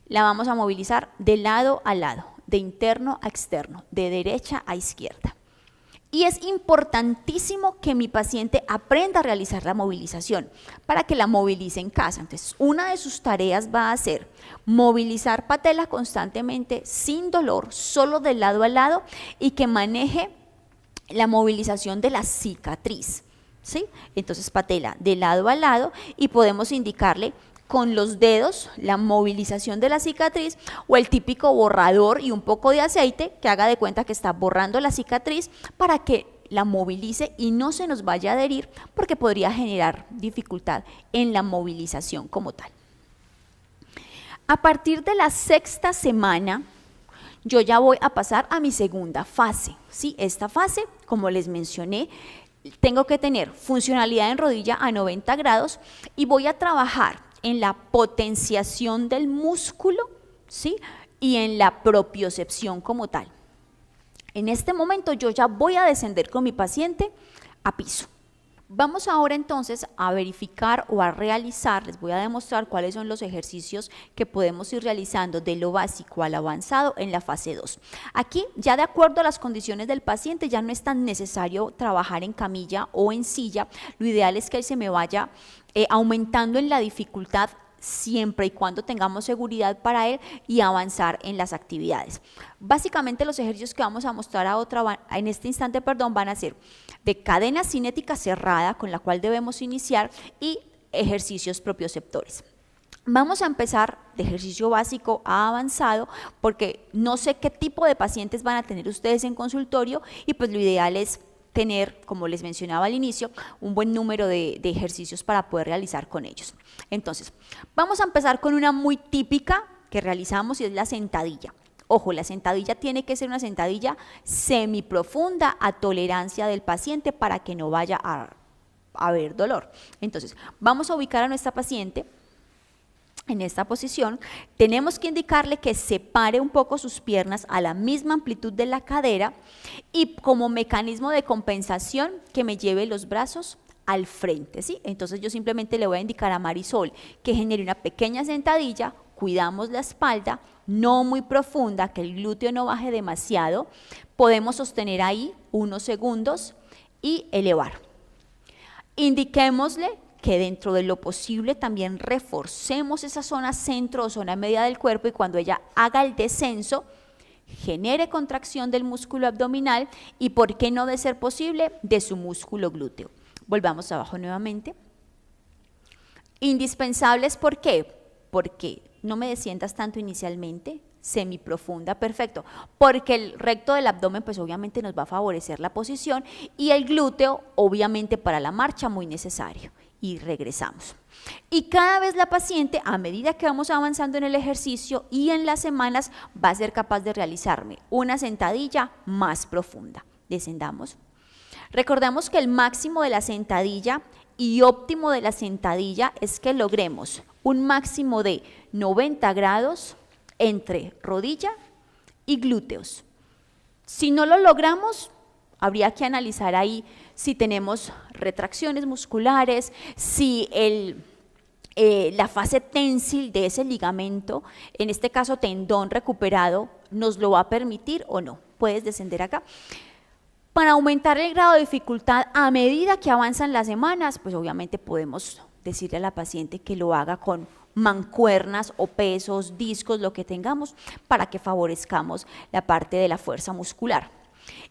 La vamos a movilizar de lado a lado, de interno a externo, de derecha a izquierda. Y es importantísimo que mi paciente aprenda a realizar la movilización para que la movilice en casa. Entonces, una de sus tareas va a ser movilizar patela constantemente, sin dolor, solo de lado a lado y que maneje la movilización de la cicatriz, ¿sí? Entonces, patela de lado a lado y podemos indicarle con los dedos la movilización de la cicatriz o el típico borrador y un poco de aceite que haga de cuenta que está borrando la cicatriz para que la movilice y no se nos vaya a adherir porque podría generar dificultad en la movilización como tal. A partir de la sexta semana yo ya voy a pasar a mi segunda fase, ¿sí? Esta fase, como les mencioné, tengo que tener funcionalidad en rodilla a 90 grados y voy a trabajar en la potenciación del músculo, ¿sí? Y en la propiocepción como tal. En este momento yo ya voy a descender con mi paciente a piso. Vamos ahora entonces a verificar o a realizar, les voy a demostrar cuáles son los ejercicios que podemos ir realizando de lo básico al avanzado en la fase 2. Aquí ya de acuerdo a las condiciones del paciente ya no es tan necesario trabajar en camilla o en silla, lo ideal es que él se me vaya aumentando en la dificultad siempre y cuando tengamos seguridad para él y avanzar en las actividades. Básicamente los ejercicios que vamos a mostrar en este instante, van a ser de cadena cinética cerrada, con la cual debemos iniciar, y ejercicios propioceptores. Vamos a empezar de ejercicio básico a avanzado, porque no sé qué tipo de pacientes van a tener ustedes en consultorio, y pues lo ideal es tener, como les mencionaba al inicio, un buen número de ejercicios para poder realizar con ellos. Entonces, vamos a empezar con una muy típica que realizamos, y es la sentadilla. Ojo, la sentadilla tiene que ser una sentadilla semiprofunda a tolerancia del paciente para que no vaya a haber dolor. Entonces, vamos a ubicar a nuestra paciente en esta posición. Tenemos que indicarle que separe un poco sus piernas a la misma amplitud de la cadera, y como mecanismo de compensación que me lleve los brazos al frente, ¿sí? Entonces yo simplemente le voy a indicar a Marisol que genere una pequeña sentadilla, cuidamos la espalda, no muy profunda, que el glúteo no baje demasiado, podemos sostener ahí unos segundos y elevar. Indiquémosle que dentro de lo posible también reforcemos esa zona centro o zona media del cuerpo, y cuando ella haga el descenso genere contracción del músculo abdominal y, por qué no, de ser posible, de su músculo glúteo. Volvamos abajo nuevamente. Indispensables, ¿por qué? Porque no me desciendas tanto inicialmente, semiprofunda, perfecto, porque el recto del abdomen pues obviamente nos va a favorecer la posición, y el glúteo obviamente para la marcha muy necesario. Y regresamos. Y cada vez la paciente, a medida que vamos avanzando en el ejercicio y en las semanas, va a ser capaz de realizarme una sentadilla más profunda. Descendamos. Recordemos que el máximo de la sentadilla y óptimo de la sentadilla es que logremos un máximo de 90 grados entre rodilla y glúteos. Si no lo logramos, habría que analizar ahí si tenemos retracciones musculares, si la fase tensil de ese ligamento, en este caso tendón recuperado, nos lo va a permitir o no. Puedes descender acá. Para aumentar el grado de dificultad a medida que avanzan las semanas, pues obviamente podemos decirle a la paciente que lo haga con mancuernas o pesos, discos, lo que tengamos, para que favorezcamos la parte de la fuerza muscular.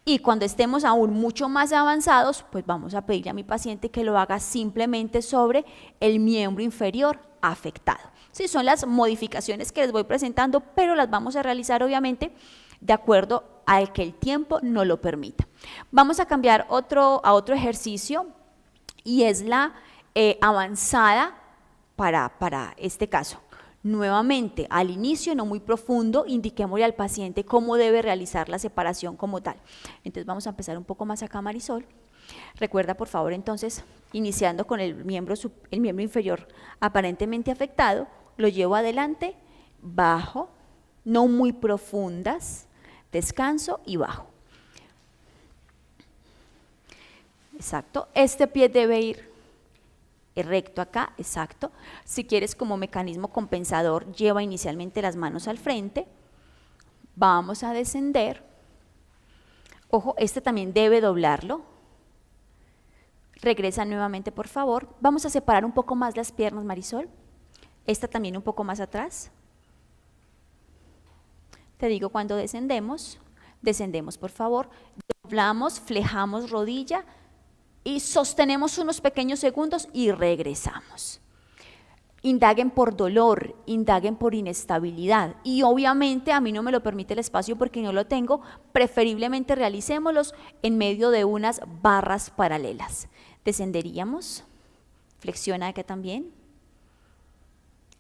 Y cuando estemos aún mucho más avanzados, pues vamos a pedirle a mi paciente que lo haga simplemente sobre el miembro inferior afectado. Sí, son las modificaciones que les voy presentando, pero las vamos a realizar obviamente de acuerdo al que el tiempo nos lo permita. Vamos a cambiar a otro ejercicio, y es la avanzada para este caso. Nuevamente, al inicio, no muy profundo, indiquémosle al paciente cómo debe realizar la separación como tal. Entonces vamos a empezar un poco más acá, Marisol. Recuerda, por favor, entonces, iniciando con el miembro inferior aparentemente afectado, lo llevo adelante, bajo, no muy profundas, descanso y bajo. Exacto, este pie debe ir recto acá, exacto. Si quieres, como mecanismo compensador, lleva inicialmente las manos al frente, vamos a descender. Ojo, este también debe doblarlo. Regresa nuevamente, por favor. Vamos a separar un poco más las piernas, Marisol. Esta también un poco más atrás. Te digo cuando descendemos, por favor. Doblamos, flejamos rodilla y sostenemos unos pequeños segundos y regresamos. Indaguen por dolor, indaguen por inestabilidad, y obviamente a mí no me lo permite el espacio porque no lo tengo, preferiblemente realicémoslos en medio de unas barras paralelas. Descenderíamos, flexiona acá también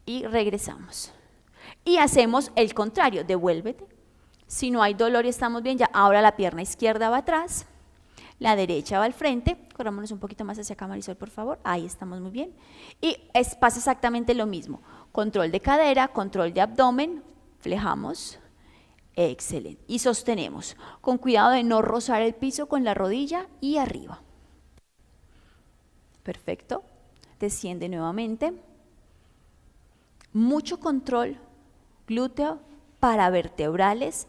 y regresamos. Y hacemos el contrario, devuélvete. Si no hay dolor y estamos bien, ya ahora la pierna izquierda va atrás, la derecha va al frente. Corrámonos un poquito más hacia acá, Marisol, por favor. Ahí estamos muy bien. Y pasa exactamente lo mismo. Control de cadera, control de abdomen, flejamos. Excelente. Y sostenemos, con cuidado de no rozar el piso con la rodilla, y arriba. Perfecto. Desciende nuevamente. Mucho control glúteo, paravertebrales,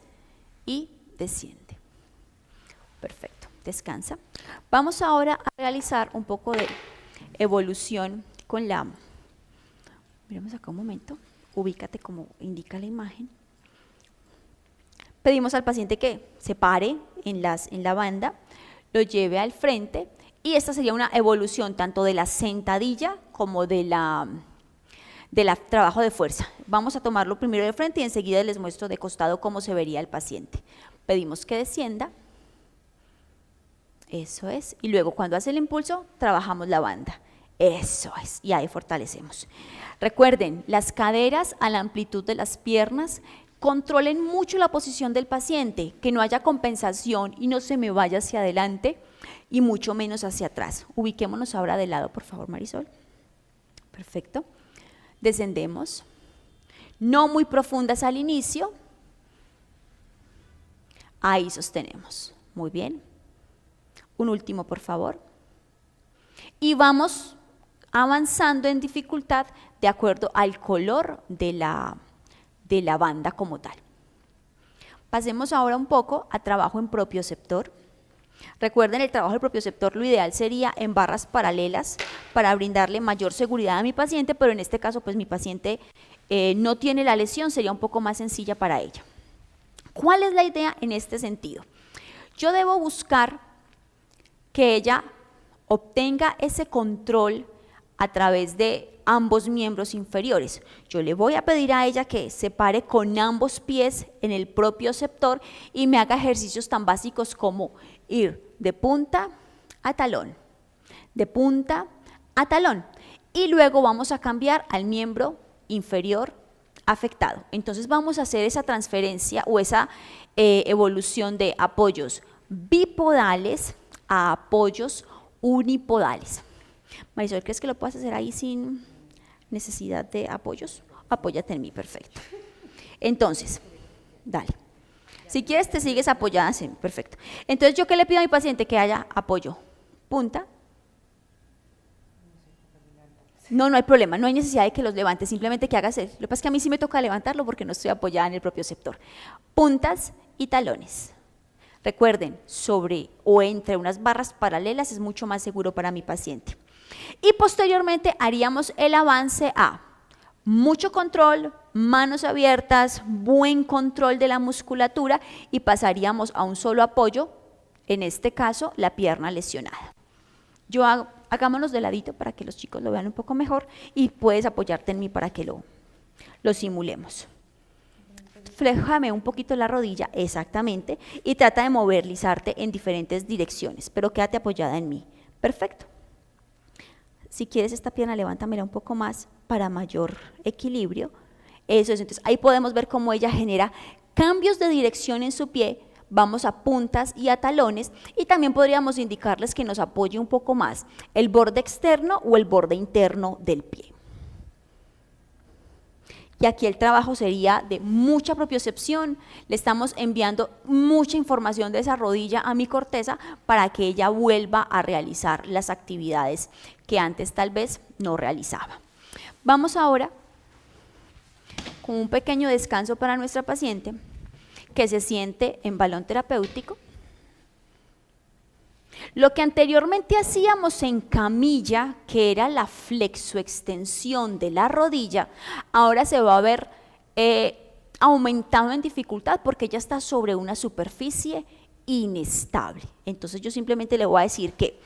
y desciende. Perfecto. Descansa. Vamos ahora a realizar un poco de evolución con la Miremos acá un momento, ubícate como indica la imagen. Pedimos al paciente que se pare en la banda, lo lleve al frente y esta sería una evolución tanto de la sentadilla como de la trabajo de fuerza. Vamos a tomarlo primero de frente y enseguida les muestro de costado cómo se vería el paciente. Pedimos que descienda, eso es, y luego cuando hace el impulso trabajamos la banda, eso es, y ahí fortalecemos. Recuerden, las caderas a la amplitud de las piernas, controlen mucho la posición del paciente, que no haya compensación y no se me vaya hacia adelante y mucho menos hacia atrás. Ubiquémonos ahora de lado, por favor, Marisol. Perfecto. Descendemos, no muy profundas al inicio, ahí sostenemos, muy bien. Un último, por favor. Y vamos avanzando en dificultad de acuerdo al color de la banda como tal. Pasemos ahora un poco a trabajo en propioceptor. Recuerden, el trabajo del propioceptor lo ideal sería en barras paralelas para brindarle mayor seguridad a mi paciente, pero en este caso pues mi paciente no tiene la lesión, sería un poco más sencilla para ella. ¿Cuál es la idea en este sentido? Yo debo buscar que ella obtenga ese control a través de ambos miembros inferiores. Yo le voy a pedir a ella que se pare con ambos pies en el propioceptor y me haga ejercicios tan básicos como ir de punta a talón, de punta a talón, y luego vamos a cambiar al miembro inferior afectado. Entonces vamos a hacer esa transferencia o esa evolución de apoyos bipodales a apoyos unipodales. Marisol, ¿crees que lo puedes hacer ahí sin necesidad de apoyos? Apóyate en mí, perfecto. Entonces, dale. Si quieres te sigues apoyada, sí, perfecto. Entonces, ¿yo qué le pido a mi paciente? Que haya apoyo. Punta. No, no hay problema, no hay necesidad de que los levante, simplemente que hagas eso. Lo que pasa es que a mí sí me toca levantarlo porque no estoy apoyada en el propioceptor. Puntas y talones. Recuerden, sobre o entre unas barras paralelas es mucho más seguro para mi paciente. Y posteriormente haríamos el avance a mucho control, manos abiertas, buen control de la musculatura y pasaríamos a un solo apoyo, en este caso la pierna lesionada. Hagámonos de ladito para que los chicos lo vean un poco mejor y puedes apoyarte en mí para que lo simulemos. Fléjame un poquito la rodilla, exactamente, y trata de movilizarte en diferentes direcciones, pero quédate apoyada en mí. Perfecto. Si quieres esta pierna, levántamela un poco más para mayor equilibrio. Eso es, entonces ahí podemos ver cómo ella genera cambios de dirección en su pie, vamos a puntas y a talones, y también podríamos indicarles que nos apoye un poco más el borde externo o el borde interno del pie. Y aquí el trabajo sería de mucha propiocepción, le estamos enviando mucha información de esa rodilla a mi corteza para que ella vuelva a realizar las actividades que antes tal vez no realizaba. Vamos ahora con un pequeño descanso para nuestra paciente que se siente en balón terapéutico. Lo que anteriormente hacíamos en camilla, que era la flexoextensión de la rodilla, ahora se va a ver aumentado en dificultad porque ella está sobre una superficie inestable. Entonces yo simplemente le voy a decir que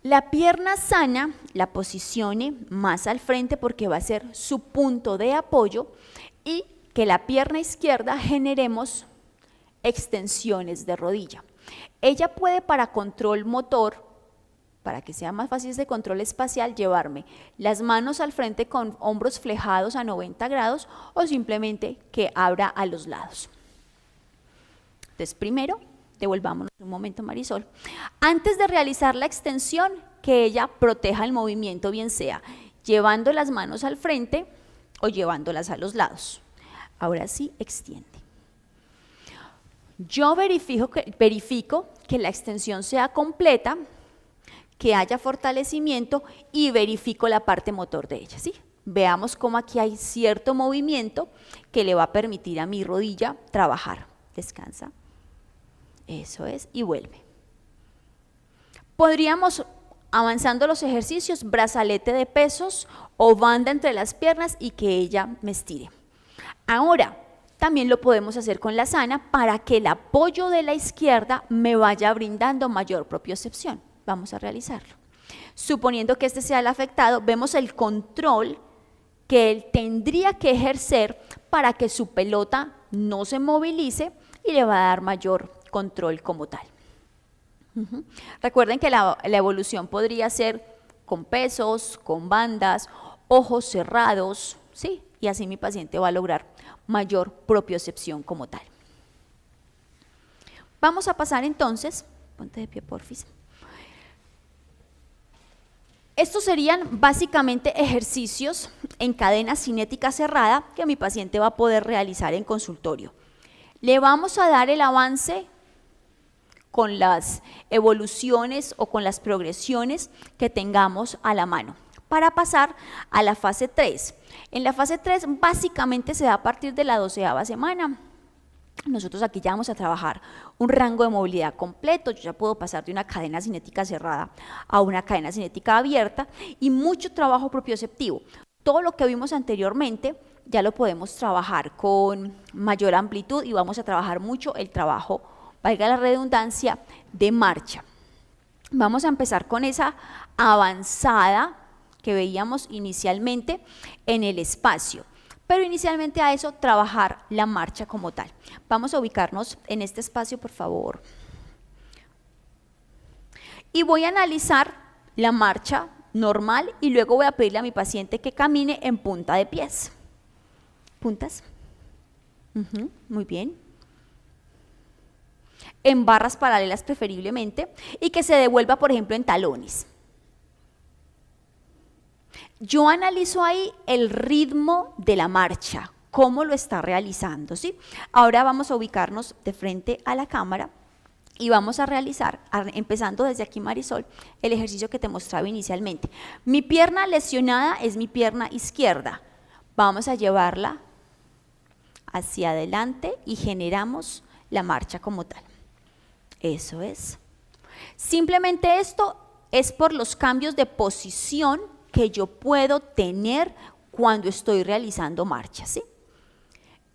la pierna sana la posicione más al frente porque va a ser su punto de apoyo y que la pierna izquierda generemos extensiones de rodilla. Ella puede, para control motor, para que sea más fácil de control espacial, llevarme las manos al frente con hombros flejados a 90 grados o simplemente que abra a los lados. Entonces primero, devolvámonos un momento, Marisol. Antes de realizar la extensión, que ella proteja el movimiento, bien sea llevando las manos al frente o llevándolas a los lados. Ahora sí, extiende. Yo verifico que la extensión sea completa, que haya fortalecimiento y verifico la parte motor de ella, ¿sí? Veamos cómo aquí hay cierto movimiento que le va a permitir a mi rodilla trabajar. Descansa. Eso es, y vuelve. Podríamos avanzando los ejercicios, brazalete de pesos o banda entre las piernas y que ella me estire. Ahora, también lo podemos hacer con la sana para que el apoyo de la izquierda me vaya brindando mayor propiocepción. Vamos a realizarlo. Suponiendo que este sea el afectado, vemos el control que él tendría que ejercer para que su pelota no se movilice y le va a dar mayor control como tal. Recuerden que la evolución podría ser con pesos, con bandas, ojos cerrados, ¿sí? Y así mi paciente va a lograr mayor propiocepción como tal. Vamos a pasar entonces, ponte de pie porfis. Estos serían básicamente ejercicios en cadena cinética cerrada que mi paciente va a poder realizar en consultorio. Le vamos a dar el avance con las evoluciones o con las progresiones que tengamos a la mano para pasar a la fase 3. En la fase 3 básicamente se da a partir de la 12ª semana. Nosotros aquí ya vamos a trabajar un rango de movilidad completo. Yo ya puedo pasar de una cadena cinética cerrada a una cadena cinética abierta y mucho trabajo propioceptivo. Todo lo que vimos anteriormente ya lo podemos trabajar con mayor amplitud y vamos a trabajar mucho el trabajo, valga la redundancia, de marcha. Vamos a empezar con esa avanzada que veíamos inicialmente en el espacio. Pero inicialmente a eso trabajar la marcha como tal. Vamos a ubicarnos en este espacio, por favor. Y voy a analizar la marcha normal y luego voy a pedirle a mi paciente que camine en punta de pies. ¿Puntas? Muy bien. En barras paralelas preferiblemente y que se devuelva, por ejemplo, en talones. Yo analizo ahí el ritmo de la marcha, cómo lo está realizando, ¿sí? Ahora vamos a ubicarnos de frente a la cámara y vamos a realizar, empezando desde aquí Marisol, el ejercicio que te mostraba inicialmente. Mi pierna lesionada es mi pierna izquierda. Vamos a llevarla hacia adelante y generamos la marcha como tal. Eso es. Simplemente esto es por los cambios de posición que yo puedo tener cuando estoy realizando marchas, ¿sí?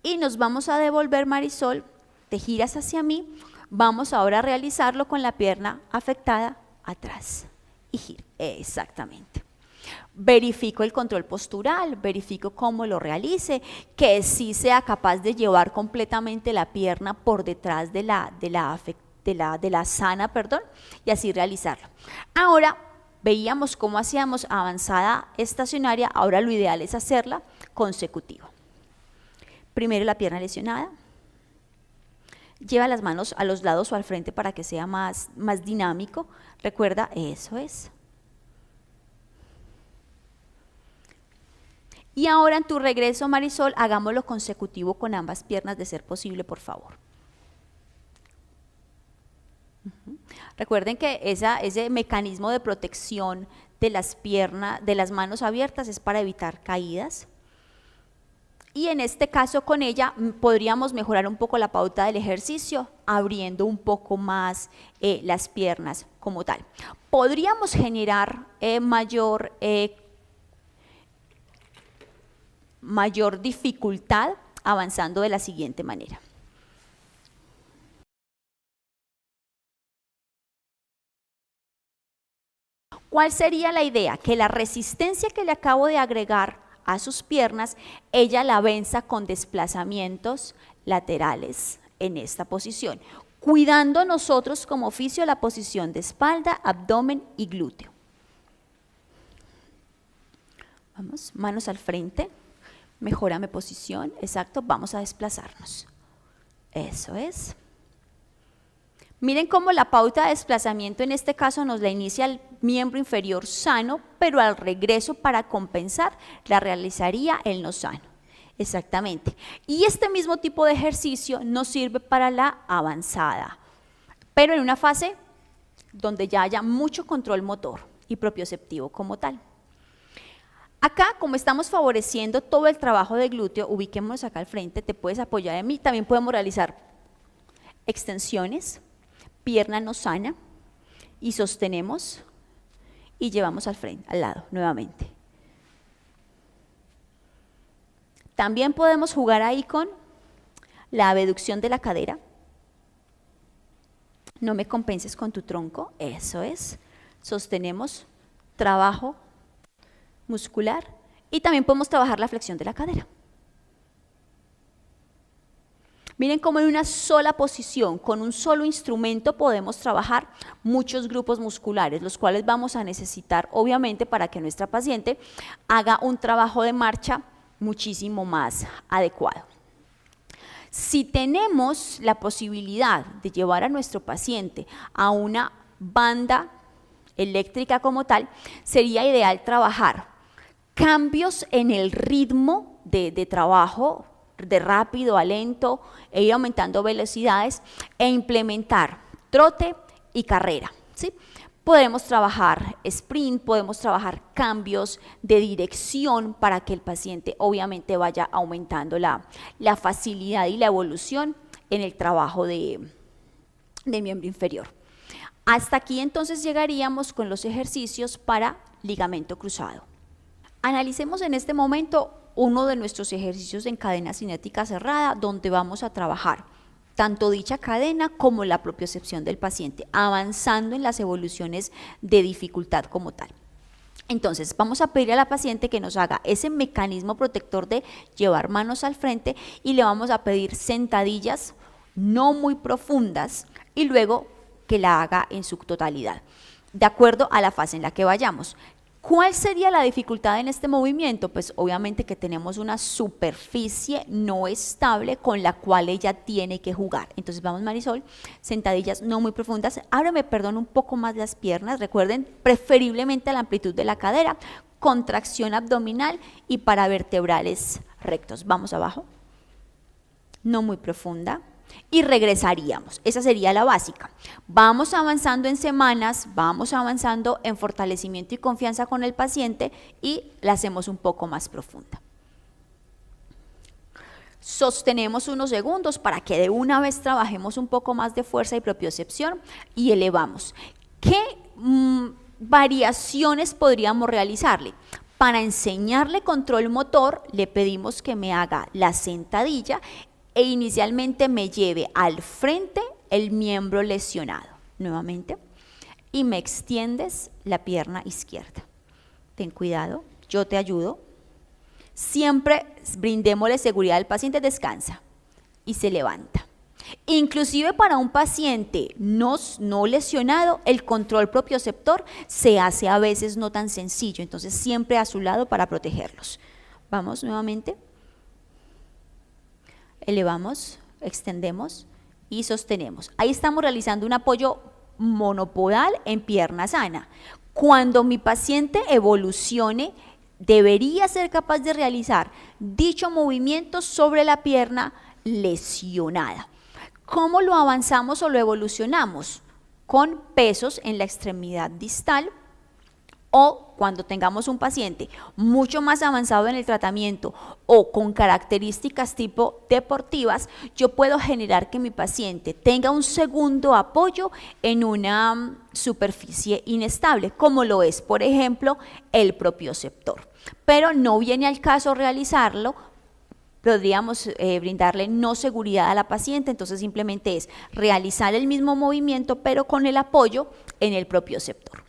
Y nos vamos a devolver, Marisol, te giras hacia mí, vamos ahora a realizarlo con la pierna afectada atrás y giro, exactamente. Verifico el control postural, verifico cómo lo realice, que sí sea capaz de llevar completamente la pierna por detrás de la sana, perdón, y así realizarlo. Ahora, veíamos cómo hacíamos avanzada estacionaria, ahora lo ideal es hacerla consecutiva. Primero la pierna lesionada, lleva las manos a los lados o al frente para que sea más dinámico, recuerda, eso es. Y ahora en tu regreso, Marisol, hagámoslo consecutivo con ambas piernas de ser posible, por favor. Recuerden que ese mecanismo de protección de las piernas, de las manos abiertas es para evitar caídas. Y en este caso con ella podríamos mejorar un poco la pauta del ejercicio, abriendo un poco más las piernas como tal. Podríamos generar mayor dificultad avanzando de la siguiente manera. ¿Cuál sería la idea? Que la resistencia que le acabo de agregar a sus piernas, ella la venza con desplazamientos laterales en esta posición, cuidando nosotros como oficio la posición de espalda, abdomen y glúteo. Vamos, manos al frente, mejórame posición, exacto, vamos a desplazarnos. Eso es. Miren cómo la pauta de desplazamiento en este caso nos la inicia el miembro inferior sano, pero al regreso para compensar la realizaría el no sano. Exactamente. Y este mismo tipo de ejercicio nos sirve para la avanzada, pero en una fase donde ya haya mucho control motor y propioceptivo como tal. Acá, como estamos favoreciendo todo el trabajo de glúteo, ubiquémonos acá al frente, te puedes apoyar en mí, también podemos realizar extensiones, pierna no sana y sostenemos y llevamos al frente, al lado, nuevamente. También podemos jugar ahí con la abducción de la cadera. No me compenses con tu tronco, eso es. Sostenemos, trabajo muscular y también podemos trabajar la flexión de la cadera. Miren cómo en una sola posición, con un solo instrumento, podemos trabajar muchos grupos musculares, los cuales vamos a necesitar, obviamente, para que nuestra paciente haga un trabajo de marcha muchísimo más adecuado. Si tenemos la posibilidad de llevar a nuestro paciente a una banda eléctrica como tal, sería ideal trabajar cambios en el ritmo de trabajo, de rápido a lento, e ir aumentando velocidades e implementar trote y carrera, ¿sí? Podemos trabajar sprint, podemos trabajar cambios de dirección para que el paciente obviamente vaya aumentando la facilidad y la evolución en el trabajo del miembro inferior. Hasta aquí entonces llegaríamos con los ejercicios para ligamento cruzado. Analicemos en este momento uno de nuestros ejercicios en cadena cinética cerrada, donde vamos a trabajar tanto dicha cadena como la propiocepción del paciente, avanzando en las evoluciones de dificultad como tal. Entonces vamos a pedir a la paciente que nos haga ese mecanismo protector de llevar manos al frente y le vamos a pedir sentadillas no muy profundas y luego que la haga en su totalidad, de acuerdo a la fase en la que vayamos. ¿Cuál sería la dificultad en este movimiento? Pues obviamente que tenemos una superficie no estable con la cual ella tiene que jugar. Entonces vamos, Marisol, sentadillas no muy profundas. Ábreme, perdón, un poco más las piernas. Recuerden, preferiblemente a la amplitud de la cadera, contracción abdominal y paravertebrales rectos. Vamos abajo, no muy profunda. Y regresaríamos, esa sería la básica. Vamos avanzando en semanas, vamos avanzando en fortalecimiento y confianza con el paciente y la hacemos un poco más profunda. Sostenemos unos segundos para que de una vez trabajemos un poco más de fuerza y propiocepción y elevamos. ¿Qué variaciones podríamos realizarle? Para enseñarle control motor, le pedimos que me haga la sentadilla e inicialmente me lleve al frente el miembro lesionado, nuevamente, y me extiendes la pierna izquierda. Ten cuidado, yo te ayudo. Siempre brindémosle seguridad al paciente, descansa y se levanta. Inclusive para un paciente no lesionado, el control propioceptor se hace a veces no tan sencillo, entonces siempre a su lado para protegerlos. Vamos nuevamente. Elevamos, extendemos y sostenemos. Ahí estamos realizando un apoyo monopodal en pierna sana. Cuando mi paciente evolucione, debería ser capaz de realizar dicho movimiento sobre la pierna lesionada. ¿Cómo lo avanzamos o lo evolucionamos? Con pesos en la extremidad distal, o cuando tengamos un paciente mucho más avanzado en el tratamiento o con características tipo deportivas, yo puedo generar que mi paciente tenga un segundo apoyo en una superficie inestable, como lo es, por ejemplo, el propioceptor. Pero no viene al caso realizarlo, podríamos brindarle no seguridad a la paciente, entonces simplemente es realizar el mismo movimiento, pero con el apoyo en el propioceptor.